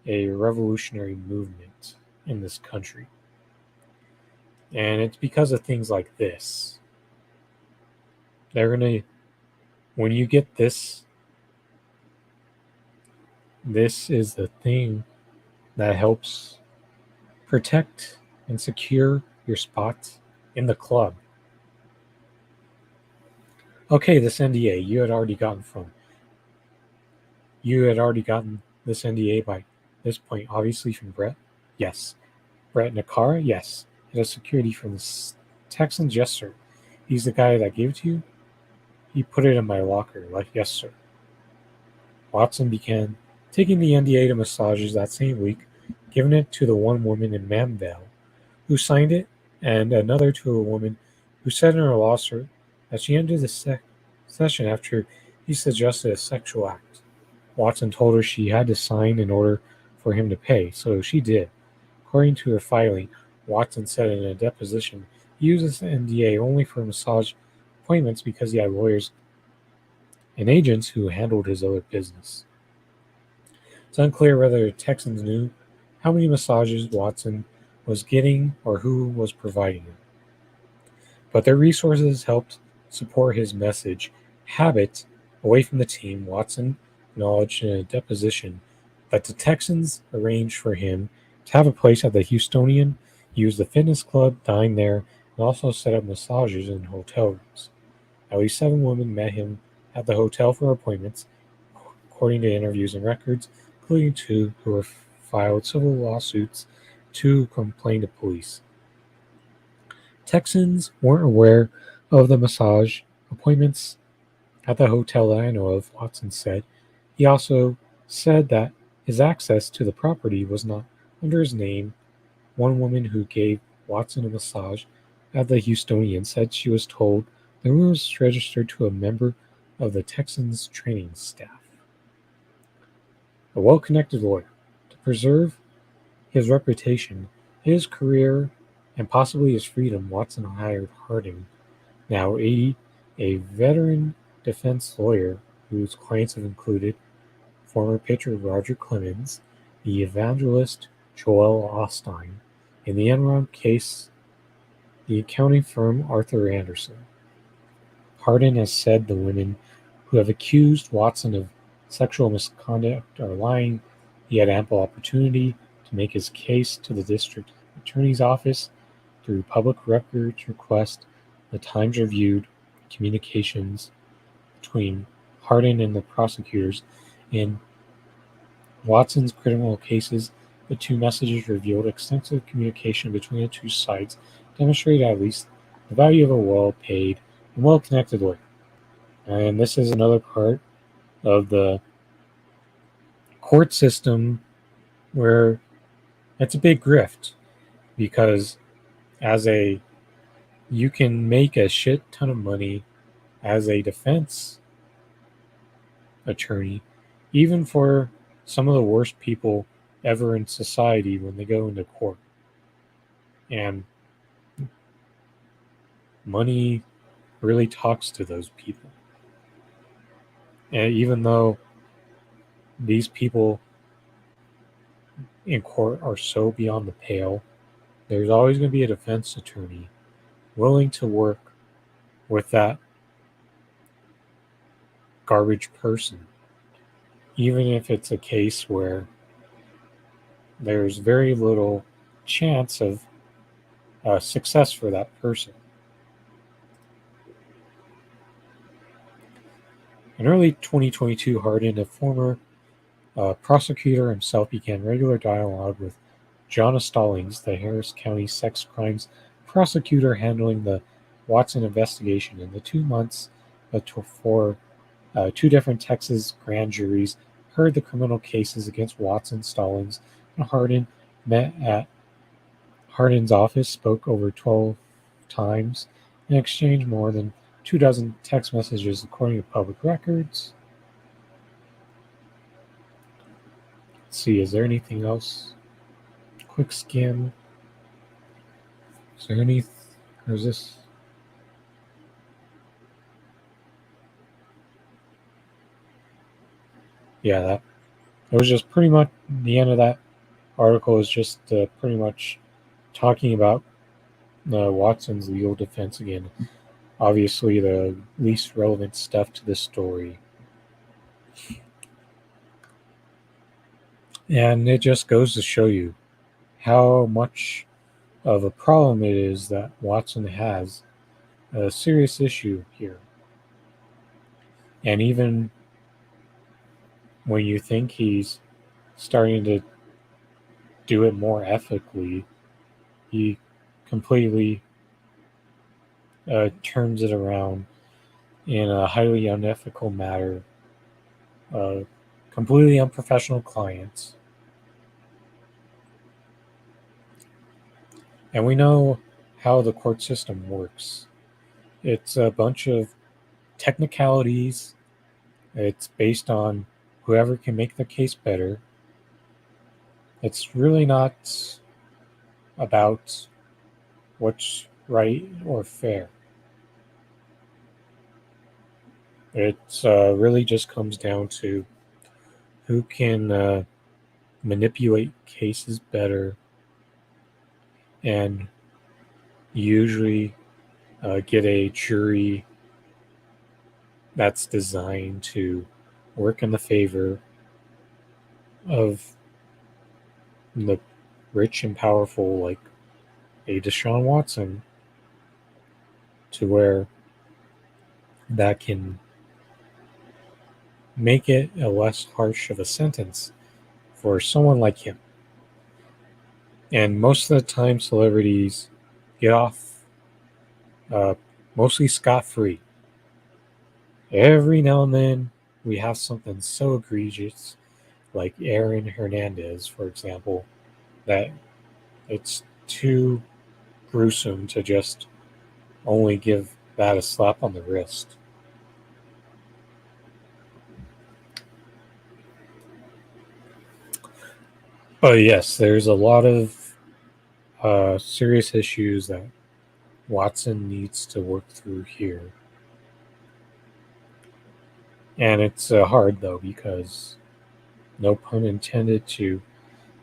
A: a revolutionary movement in this country. And it's because of things like this. When you get this is the thing that helps protect and secure your spot in the club. Okay, this NDA you had already gotten this NDA by this point, obviously from Brett. Yes. Brett Nakara. Yes. It has security from the Texans. Yes, sir. He's the guy that gave it to you. He put it in my locker. Like, yes, sir. Watson began taking the NDA to massages that same week, giving it to the one woman in Manville who signed it, and another to a woman who said in her lawsuit that she ended the session after he suggested a sexual act. Watson told her she had to sign in order for him to pay, so she did. According to her filing, Watson said in a deposition he used this NDA only for massage appointments because he had lawyers and agents who handled his other business. It's unclear whether the Texans knew how many massages Watson was getting or who was providing them. But their resources helped support his message. Habit, away from the team, Watson acknowledged in a deposition that the Texans arranged for him to have a place at the Houstonian, use the fitness club, dine there, and also set up massages in hotel rooms. At least 7 women met him at the hotel for appointments, according to interviews and records, including 2 who were filed civil lawsuits, 2 complained to police. Texans weren't aware of the massage appointments at the hotel that I know of, Watson said. He also said that his access to the property was not under his name. One woman who gave Watson a massage at the Houstonian said she was told the rumor was registered to a member of the Texans training staff. A well-connected lawyer. To preserve his reputation, his career, and possibly his freedom, Watson hired Harding, now 80, a veteran defense lawyer whose clients have included former pitcher Roger Clemens, the evangelist Joel Osteen, in the Enron case, the accounting firm Arthur Anderson. Hardin has said the women who have accused Watson of sexual misconduct are lying. He had ample opportunity to make his case to the district attorney's office through public records request. The Times reviewed communications between Hardin and the prosecutors in Watson's criminal cases. The two messages revealed extensive communication between the two sides, demonstrated at least the value of a well-paid and well-connected lawyer. And this is another part of the court system where it's a big grift, because you can make a shit ton of money as a defense attorney, even for some of the worst people ever in society when they go into court. And money really talks to those people. And even though these people in court are so beyond the pale, there's always going to be a defense attorney willing to work with that garbage person, even if it's a case where there's very little chance of success for that person. In early 2022, Hardin, a former prosecutor himself, began regular dialogue with Jonna Stallings, the Harris County sex crimes prosecutor handling the Watson investigation. In the 2 months before two different Texas grand juries heard the criminal cases against Watson, Stallings, and Hardin met at Hardin's office, spoke over 12 times, and exchanged more than 24 text messages, according to public records. Let's see, is there anything else? Quick skim. Is there any, or is this? Yeah, that was just pretty much the end of that article. Is just pretty much talking about Watson's legal defense again. Obviously, the least relevant stuff to this story. And it just goes to show you how much of a problem it is that Watson has a serious issue here. And even when you think he's starting to do it more ethically, he completely turns it around in a highly unethical manner, completely unprofessional clients. And we know how the court system works. It's a bunch of technicalities. It's based on whoever can make the case better. It's really not about what's right or fair. It really just comes down to who can manipulate cases better and usually get a jury that's designed to work in the favor of the rich and powerful, like a Deshaun Watson, to where that can make it a less harsh of a sentence for someone like him. And most of the time, celebrities get off mostly scot-free. Every now and then, we have something so egregious, like Aaron Hernandez, for example, that it's too gruesome to just only give that a slap on the wrist. But yes, there's a lot of serious issues that Watson needs to work through here. And it's hard, though, because no pun intended to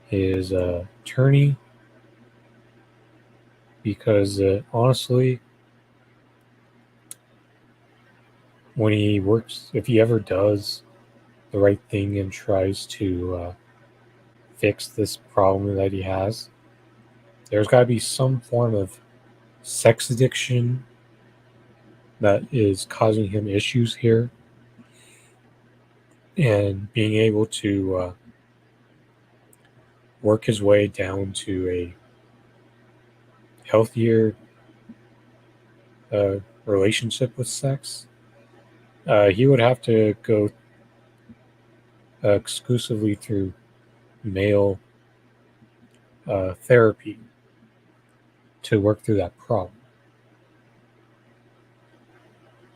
A: his attorney, because honestly, when he works, if he ever does the right thing and tries to fix this problem that he has, there's got to be some form of sex addiction that is causing him issues here. And being able to work his way down to a healthier relationship with sex, he would have to go exclusively through male therapy to work through that problem.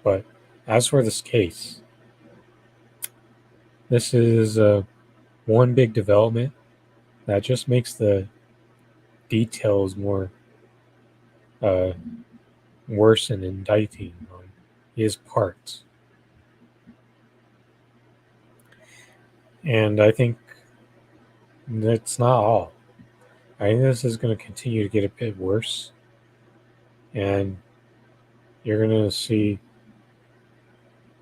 A: But as for this case, this is one big development that just makes the details more worse and indicting on his part. And I think that's not all. I think this is going to continue to get a bit worse. And you're going to see,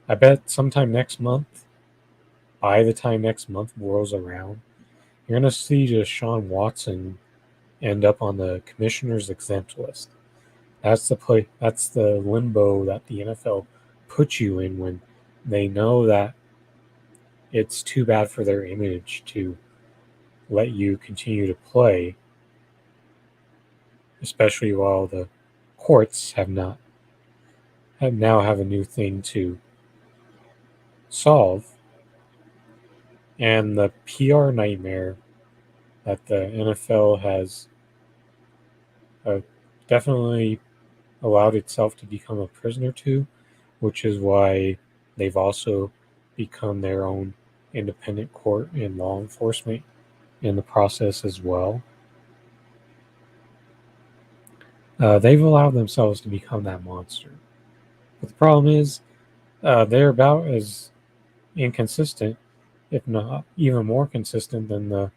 A: I bet sometime next month, by the time next month rolls around, you're going to see Deshaun Watson end up on the commissioner's exempt list. That's the limbo that the NFL puts you in when they know that it's too bad for their image to let you continue to play, especially while the courts have now have a new thing to solve. And the PR nightmare that the NFL has definitely allowed itself to become a prisoner to, which is why they've also become their own independent court and law enforcement in the process as well. They've allowed themselves to become that monster. But the problem is, they're about as inconsistent, if not even more consistent, than the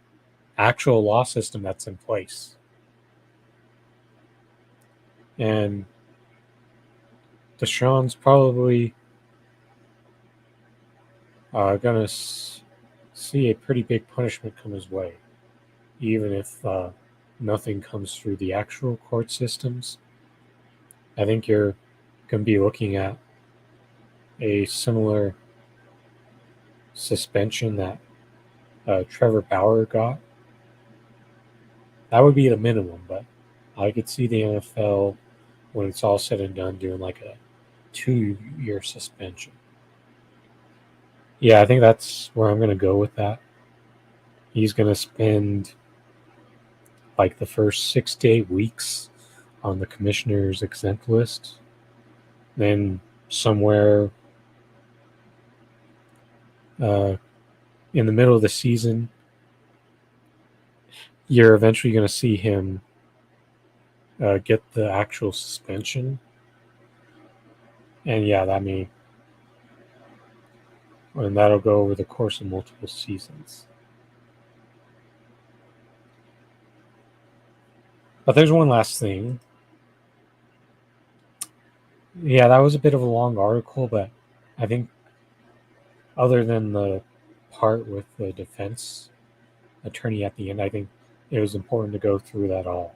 A: actual law system that's in place. And Deshaun's probably going to see a pretty big punishment come his way, even if nothing comes through the actual court systems. I think you're going to be looking at a similar suspension that Trevor Bauer got. That would be the minimum, but I could see the NFL, when it's all said and done, doing like a 2-year suspension. Yeah, I think that's where I'm going to go with that. He's going to spend like the first 6 to 8 weeks on the commissioner's exempt list. Then somewhere in the middle of the season, you're eventually going to see him get the actual suspension. And yeah, and that'll go over the course of multiple seasons. But there's one last thing. Yeah, that was a bit of a long article, but I think other than the part with the defense attorney at the end, I think it was important to go through that all,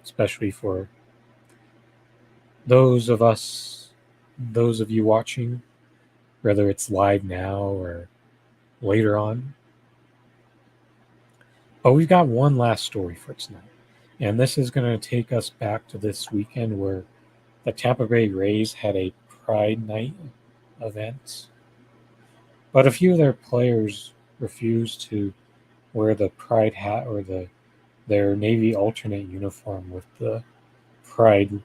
A: especially for those of you watching, whether it's live now or later on. But we've got one last story for tonight, and this is going to take us back to this weekend where the Tampa Bay Rays had a Pride Night event, but a few of their players refused to wear the Pride hat or their Navy alternate uniform with the Pride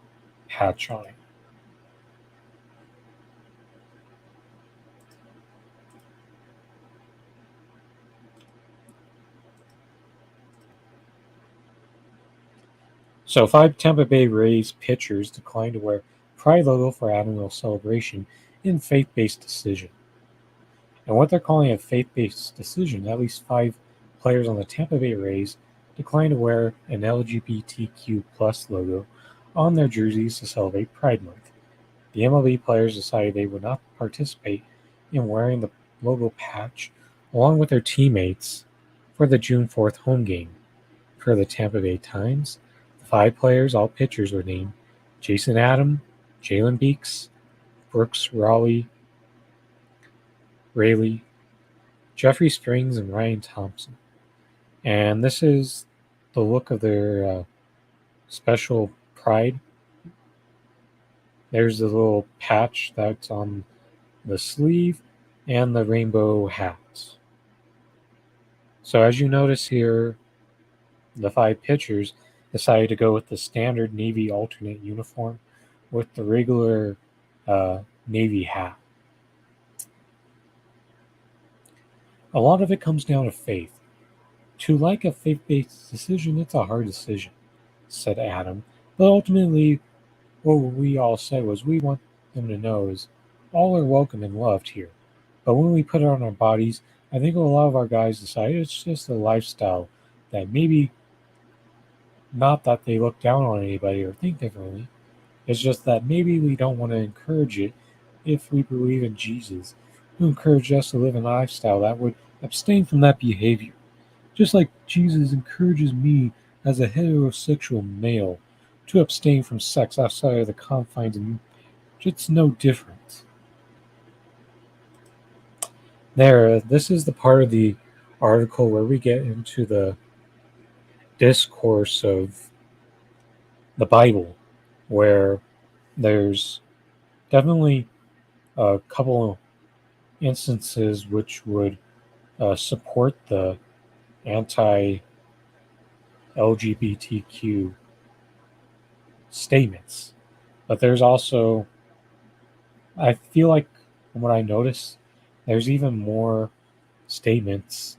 A: patch on it. So 5 Tampa Bay Rays pitchers declined to wear Pride logo for AMLO celebration in faith-based decision. And what they're calling a faith-based decision, at least 5 players on the Tampa Bay Rays declined to wear an LGBTQ plus logo on their jerseys to celebrate Pride Month. The MLB players decided they would not participate in wearing the logo patch along with their teammates for the June 4th home game. Per the Tampa Bay Times, the 5 players, all pitchers, were named Jason Adam, Jalen Beeks, Brooks Raleigh, Jeffrey Springs, and Ryan Thompson. And this is the look of their special Pride. There's the little patch that's on the sleeve and the rainbow hats. So as you notice here, the 5 pitchers decided to go with the standard Navy alternate uniform with the regular Navy hat. A lot of it comes down to faith. To like a faith-based decision, it's a hard decision, said Adam. But ultimately, what we all said was we want them to know is all are welcome and loved here. But when we put it on our bodies, I think a lot of our guys decide it's just a lifestyle that maybe not that they look down on anybody or think differently. It's just that maybe we don't want to encourage it if we believe in Jesus, who encouraged us to live a lifestyle that would abstain from that behavior. Just like Jesus encourages me as a heterosexual male to abstain from sex outside of the confines of marriage. It's no different. This is the part of the article where we get into the discourse of the Bible, where there's definitely a couple instances which would support the anti-LGBTQ statements. But there's also, I feel like from what I noticed, there's even more statements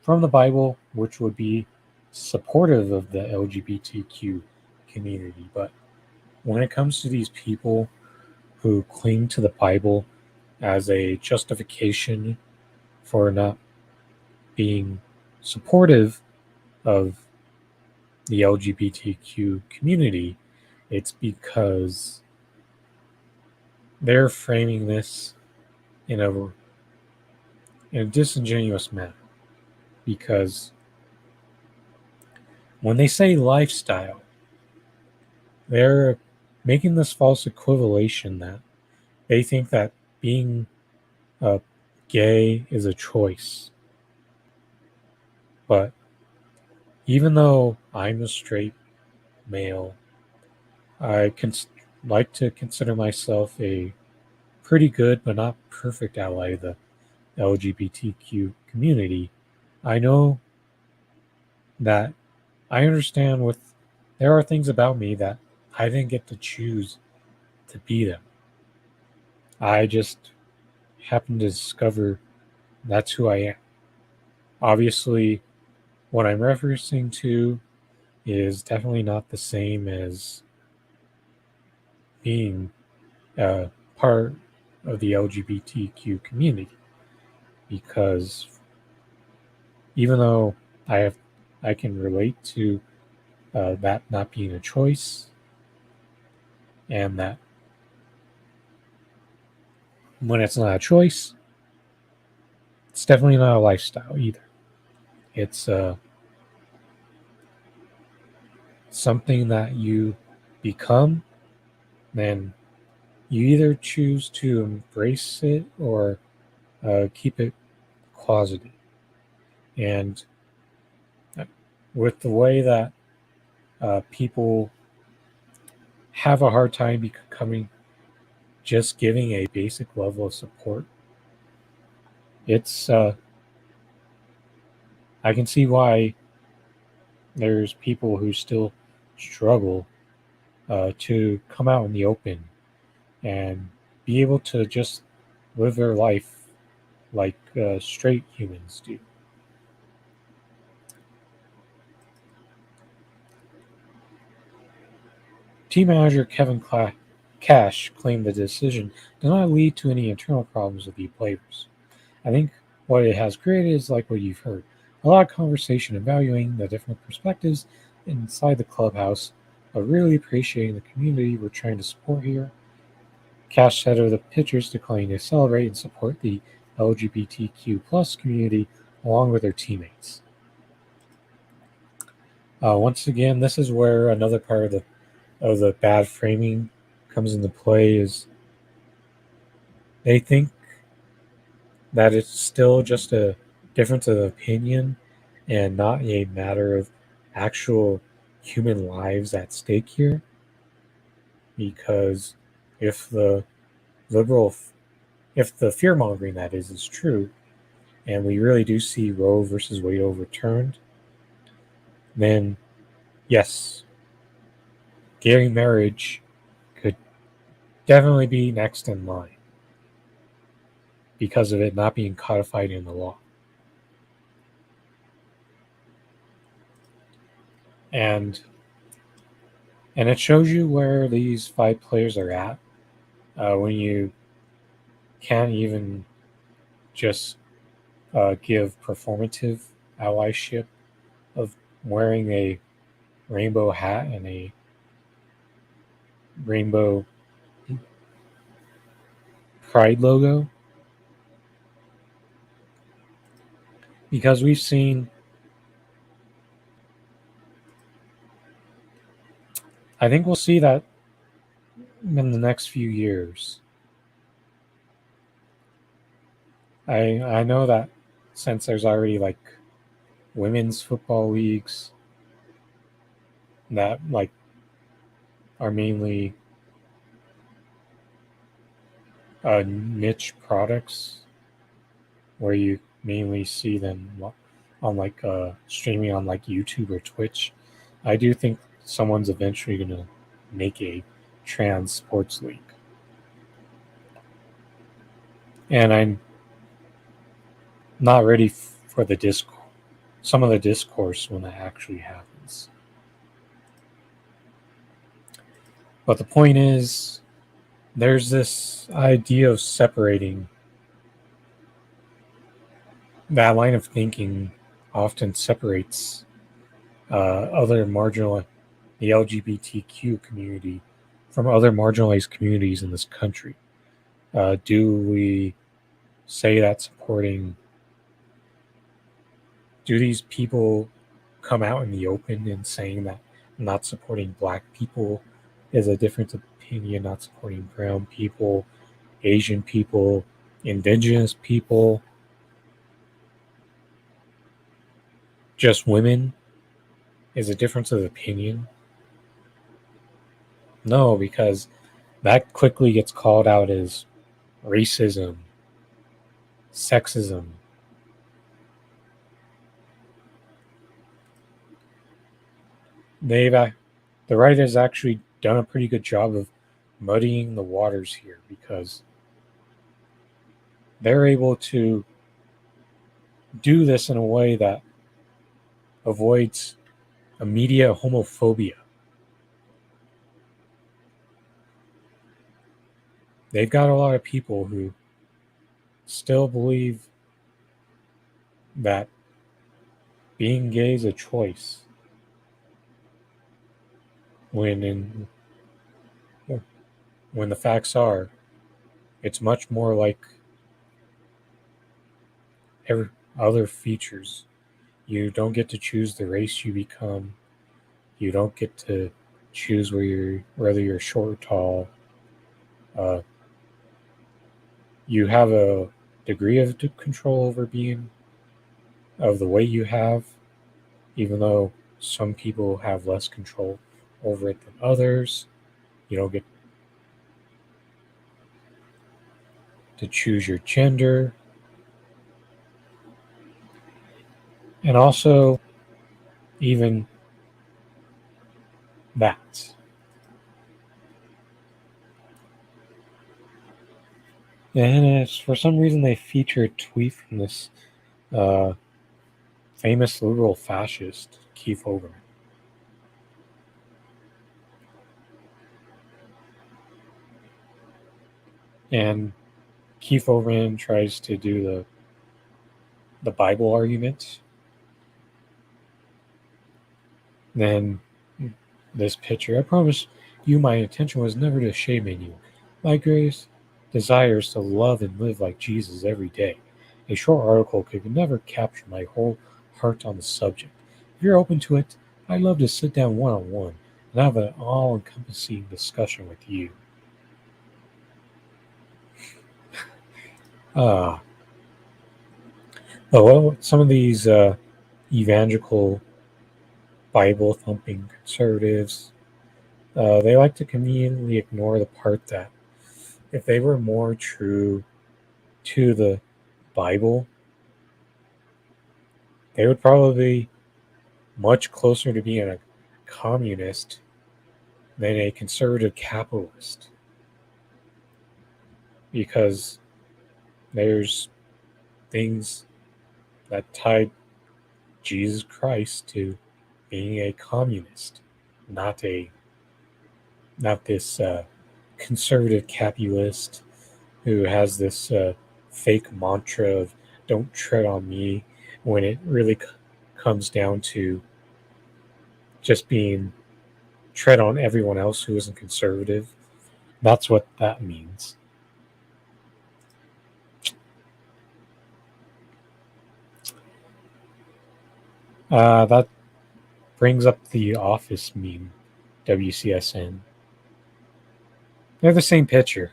A: from the Bible which would be supportive of the LGBTQ community. But when it comes to these people who cling to the Bible as a justification for not being supportive of the LGBTQ community, it's because they're framing this in a disingenuous manner. Because when they say lifestyle, they're making this false equivalation that they think that being gay is a choice. But even though I'm a straight male, I like to consider myself a pretty good but not perfect ally of the LGBTQ community. I know that I understand there are things about me that I didn't get to choose to be them. I just happened to discover that's who I am. Obviously, what I'm referencing to is definitely not the same as being part of the LGBTQ community, because even though I can relate to that not being a choice, and that when it's not a choice, it's definitely not a lifestyle either. It's something that you become, then you either choose to embrace it or keep it closeted. And with the way that people have a hard time becoming just giving a basic level of support, it's I can see why there's people who still struggle to come out in the open and be able to just live their life like straight humans do. Team manager Kevin Cash claimed the decision did not lead to any internal problems with the players. I think what it has created is like what you've heard. A lot of conversation evaluating the different perspectives inside the clubhouse, but really appreciating the community we're trying to support here. Cash said of the pitchers declining to celebrate and support the LGBTQ plus community along with their teammates. Once again, this is where another part of the bad framing comes into play is they think that it's still just a difference of opinion and not a matter of actual human lives at stake here. Because if the if the fear mongering that is true, and we really do see Roe versus Wade overturned, then yes, gay marriage could definitely be next in line because of it not being codified in the law. And it shows you where these 5 players are at when you can't even just give performative allyship of wearing a rainbow hat and a rainbow pride logo. Because we've seen, I think we'll see that in the next few years. I know that since there's already like women's football leagues that like are mainly niche products where you mainly see them on like streaming on like YouTube or Twitch. I do think someone's eventually going to make a trans sports league. And I'm not ready for some of the discourse when that actually happens. But the point is, there's this idea of separating. That line of thinking often separates the LGBTQ community from other marginalized communities in this country. Do we say that do these people come out in the open and saying that not supporting Black people is a difference of opinion, not supporting brown people, Asian people, indigenous people, just women is a difference of opinion? No, because that quickly gets called out as racism, sexism. The right has actually done a pretty good job of muddying the waters here because they're able to do this in a way that avoids immediate homophobia. They've got a lot of people who still believe that being gay is a choice when the facts are it's much more like every other features. You don't get to choose the race you become. You don't get to choose whether you're short or tall. You have a degree of control over being of the way you have, even though some people have less control over it than others. You don't get to choose your gender. And also, even that. And for some reason, they feature a tweet from this famous liberal fascist, Keith Olbermann. And Keith Olbermann tries to do the Bible argument. Then this picture, I promise you my intention was never to shame in you. My greatest desire is to love and live like Jesus every day. A short article could never capture my whole heart on the subject. If you're open to it, I'd love to sit down one-on-one and have an all-encompassing discussion with you. Well, some of these evangelical Bible-thumping conservatives, they like to conveniently ignore the part that if they were more true to the Bible, they would probably be much closer to being a communist than a conservative capitalist. Because there's things that tied Jesus Christ to being a communist, not this conservative capitalist who has this fake mantra of "don't tread on me," when it really comes down to just being tread on everyone else who isn't conservative. That's what that means. That brings up the Office meme, WCSN. They're the same picture.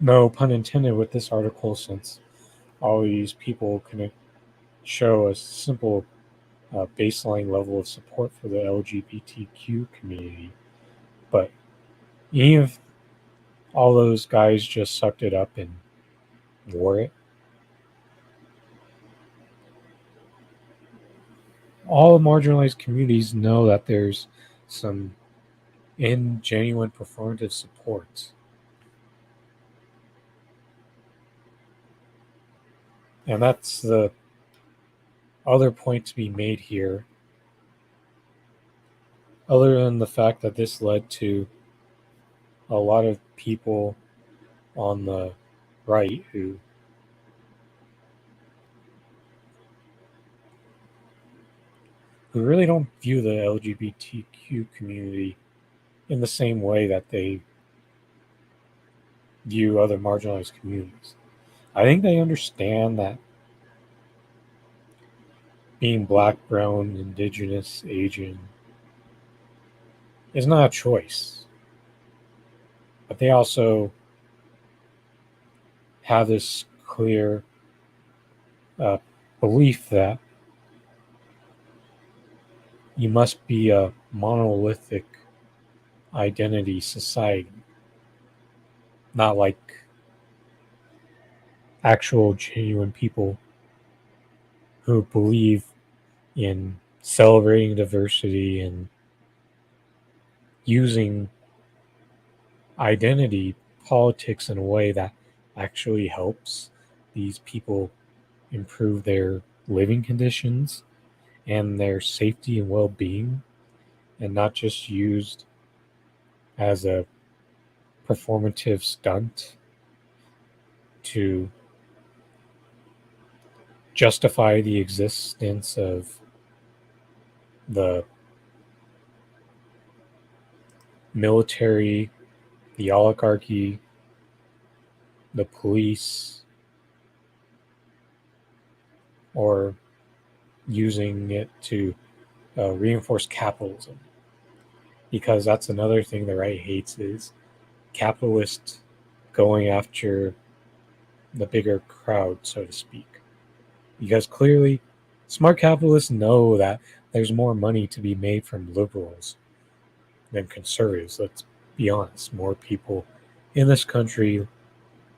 A: No pun intended with this article, since all these people can show a simple baseline level of support for the LGBTQ community. But even if all those guys just sucked it up and wore it, all marginalized communities know that there's some genuine performative support. And that's the other point to be made here, other than the fact that this led to a lot of people on the right who really don't view the LGBTQ community in the same way that they view other marginalized communities. I think they understand that being black, brown, indigenous, Asian is not a choice. But they also have this clear belief that you must be a monolithic identity society, not like actual genuine people who believe in celebrating diversity and using identity politics in a way that actually helps these people improve their living conditions and their safety and well-being, and not just used as a performative stunt to justify the existence of the military, the oligarchy, the police, or using it to reinforce capitalism. Because that's another thing the right hates, is capitalists going after the bigger crowd, so to speak. Because clearly, smart capitalists know that there's more money to be made from liberals than conservatives. Let's be honest. More people in this country,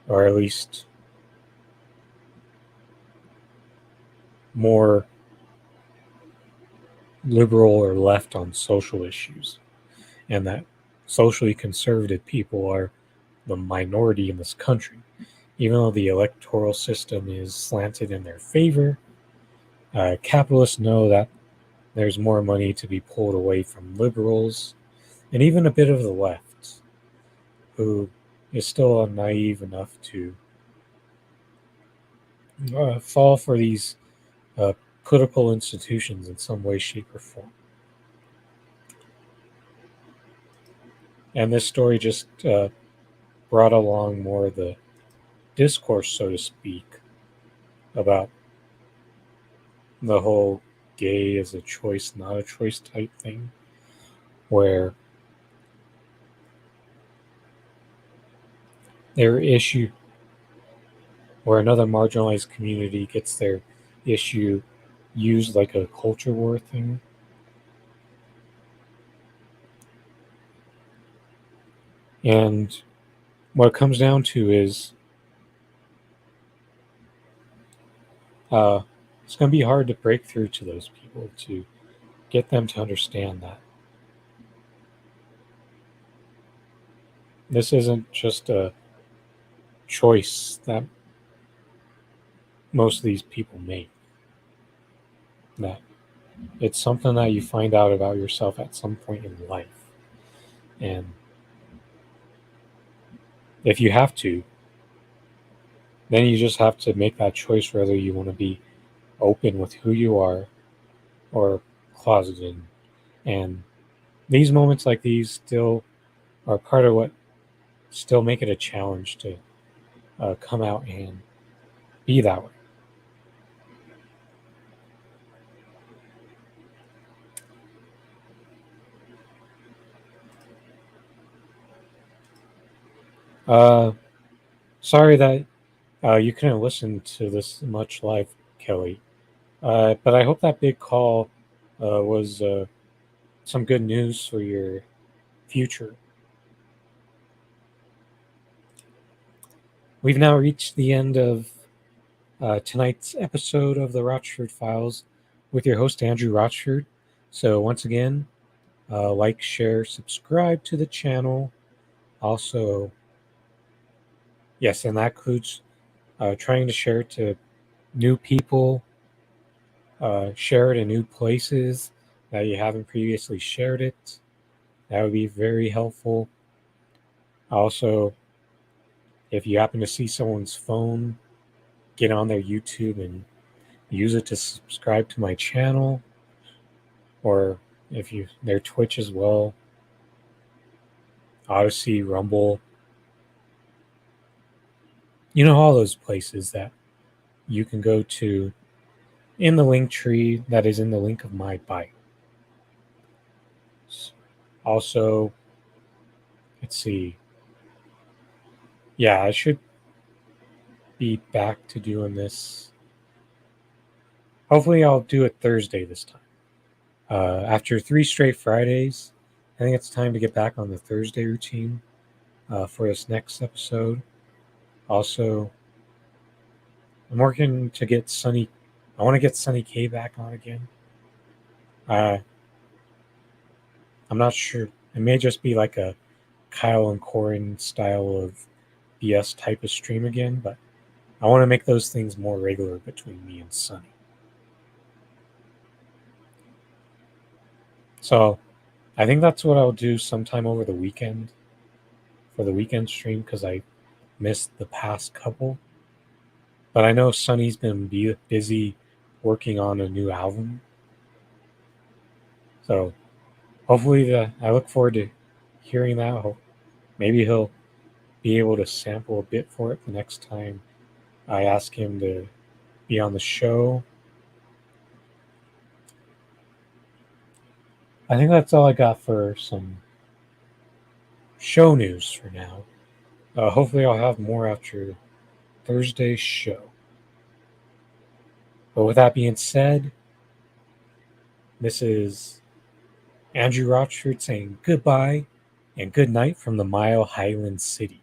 A: or at least more liberal or left on social issues, and that socially conservative people are the minority in this country. Even though the electoral system is slanted in their favor, capitalists know that there's more money to be pulled away from liberals and even a bit of the left, who is still naive enough to fall for these political institutions in some way, shape, or form. And this story just brought along more of the discourse, so to speak, about the whole gay as a choice, not a choice type thing, where their issue, where another marginalized community gets their issue used like a culture war thing. And what it comes down to is it's going to be hard to break through to those people, to get them to understand that this isn't just a choice that most of these people make. That it's something that you find out about yourself at some point in life. And if you have to, then you just have to make that choice whether you want to be open with who you are or closeted. And these moments like these still are part of what still make it a challenge to come out and be that way. Sorry that you couldn't listen to this much live, Kelly. But I hope that big call was some good news for your future. We've now reached the end of tonight's episode of the Rochford Files with your host, Andrew Rochford. So once again, like, share, subscribe to the channel. Also, yes, and that includes trying to share it to new people, share it in new places that you haven't previously shared it. That would be very helpful. Also, if you happen to see someone's phone, get on their YouTube and use it to subscribe to my channel, or if you their Twitch as well, Odyssey, Rumble. You know, all those places that you can go to in the link tree that is in the link of my bio. Also, let's see. Yeah, I should be back to doing this. Hopefully, I'll do it Thursday this time. After 3 straight Fridays, I think it's time to get back on the Thursday routine for this next episode. Also, I'm working to get Sunny. I want to get Sunny K back on again. I'm not sure. It may just be like a Kyle and Corin style of BS type of stream again, but I want to make those things more regular between me and Sunny. So I think that's what I'll do sometime over the weekend for the weekend stream, because I missed the past couple. But I know Sunny's been busy working on a new album. So hopefully I look forward to hearing that. Maybe he'll be able to sample a bit for it the next time I ask him to be on the show. I think that's all I got for some show news for now. Hopefully I'll have more after Thursday's show. But with that being said, this is Andrew Rochford saying goodbye and good night from the Mile Highland City.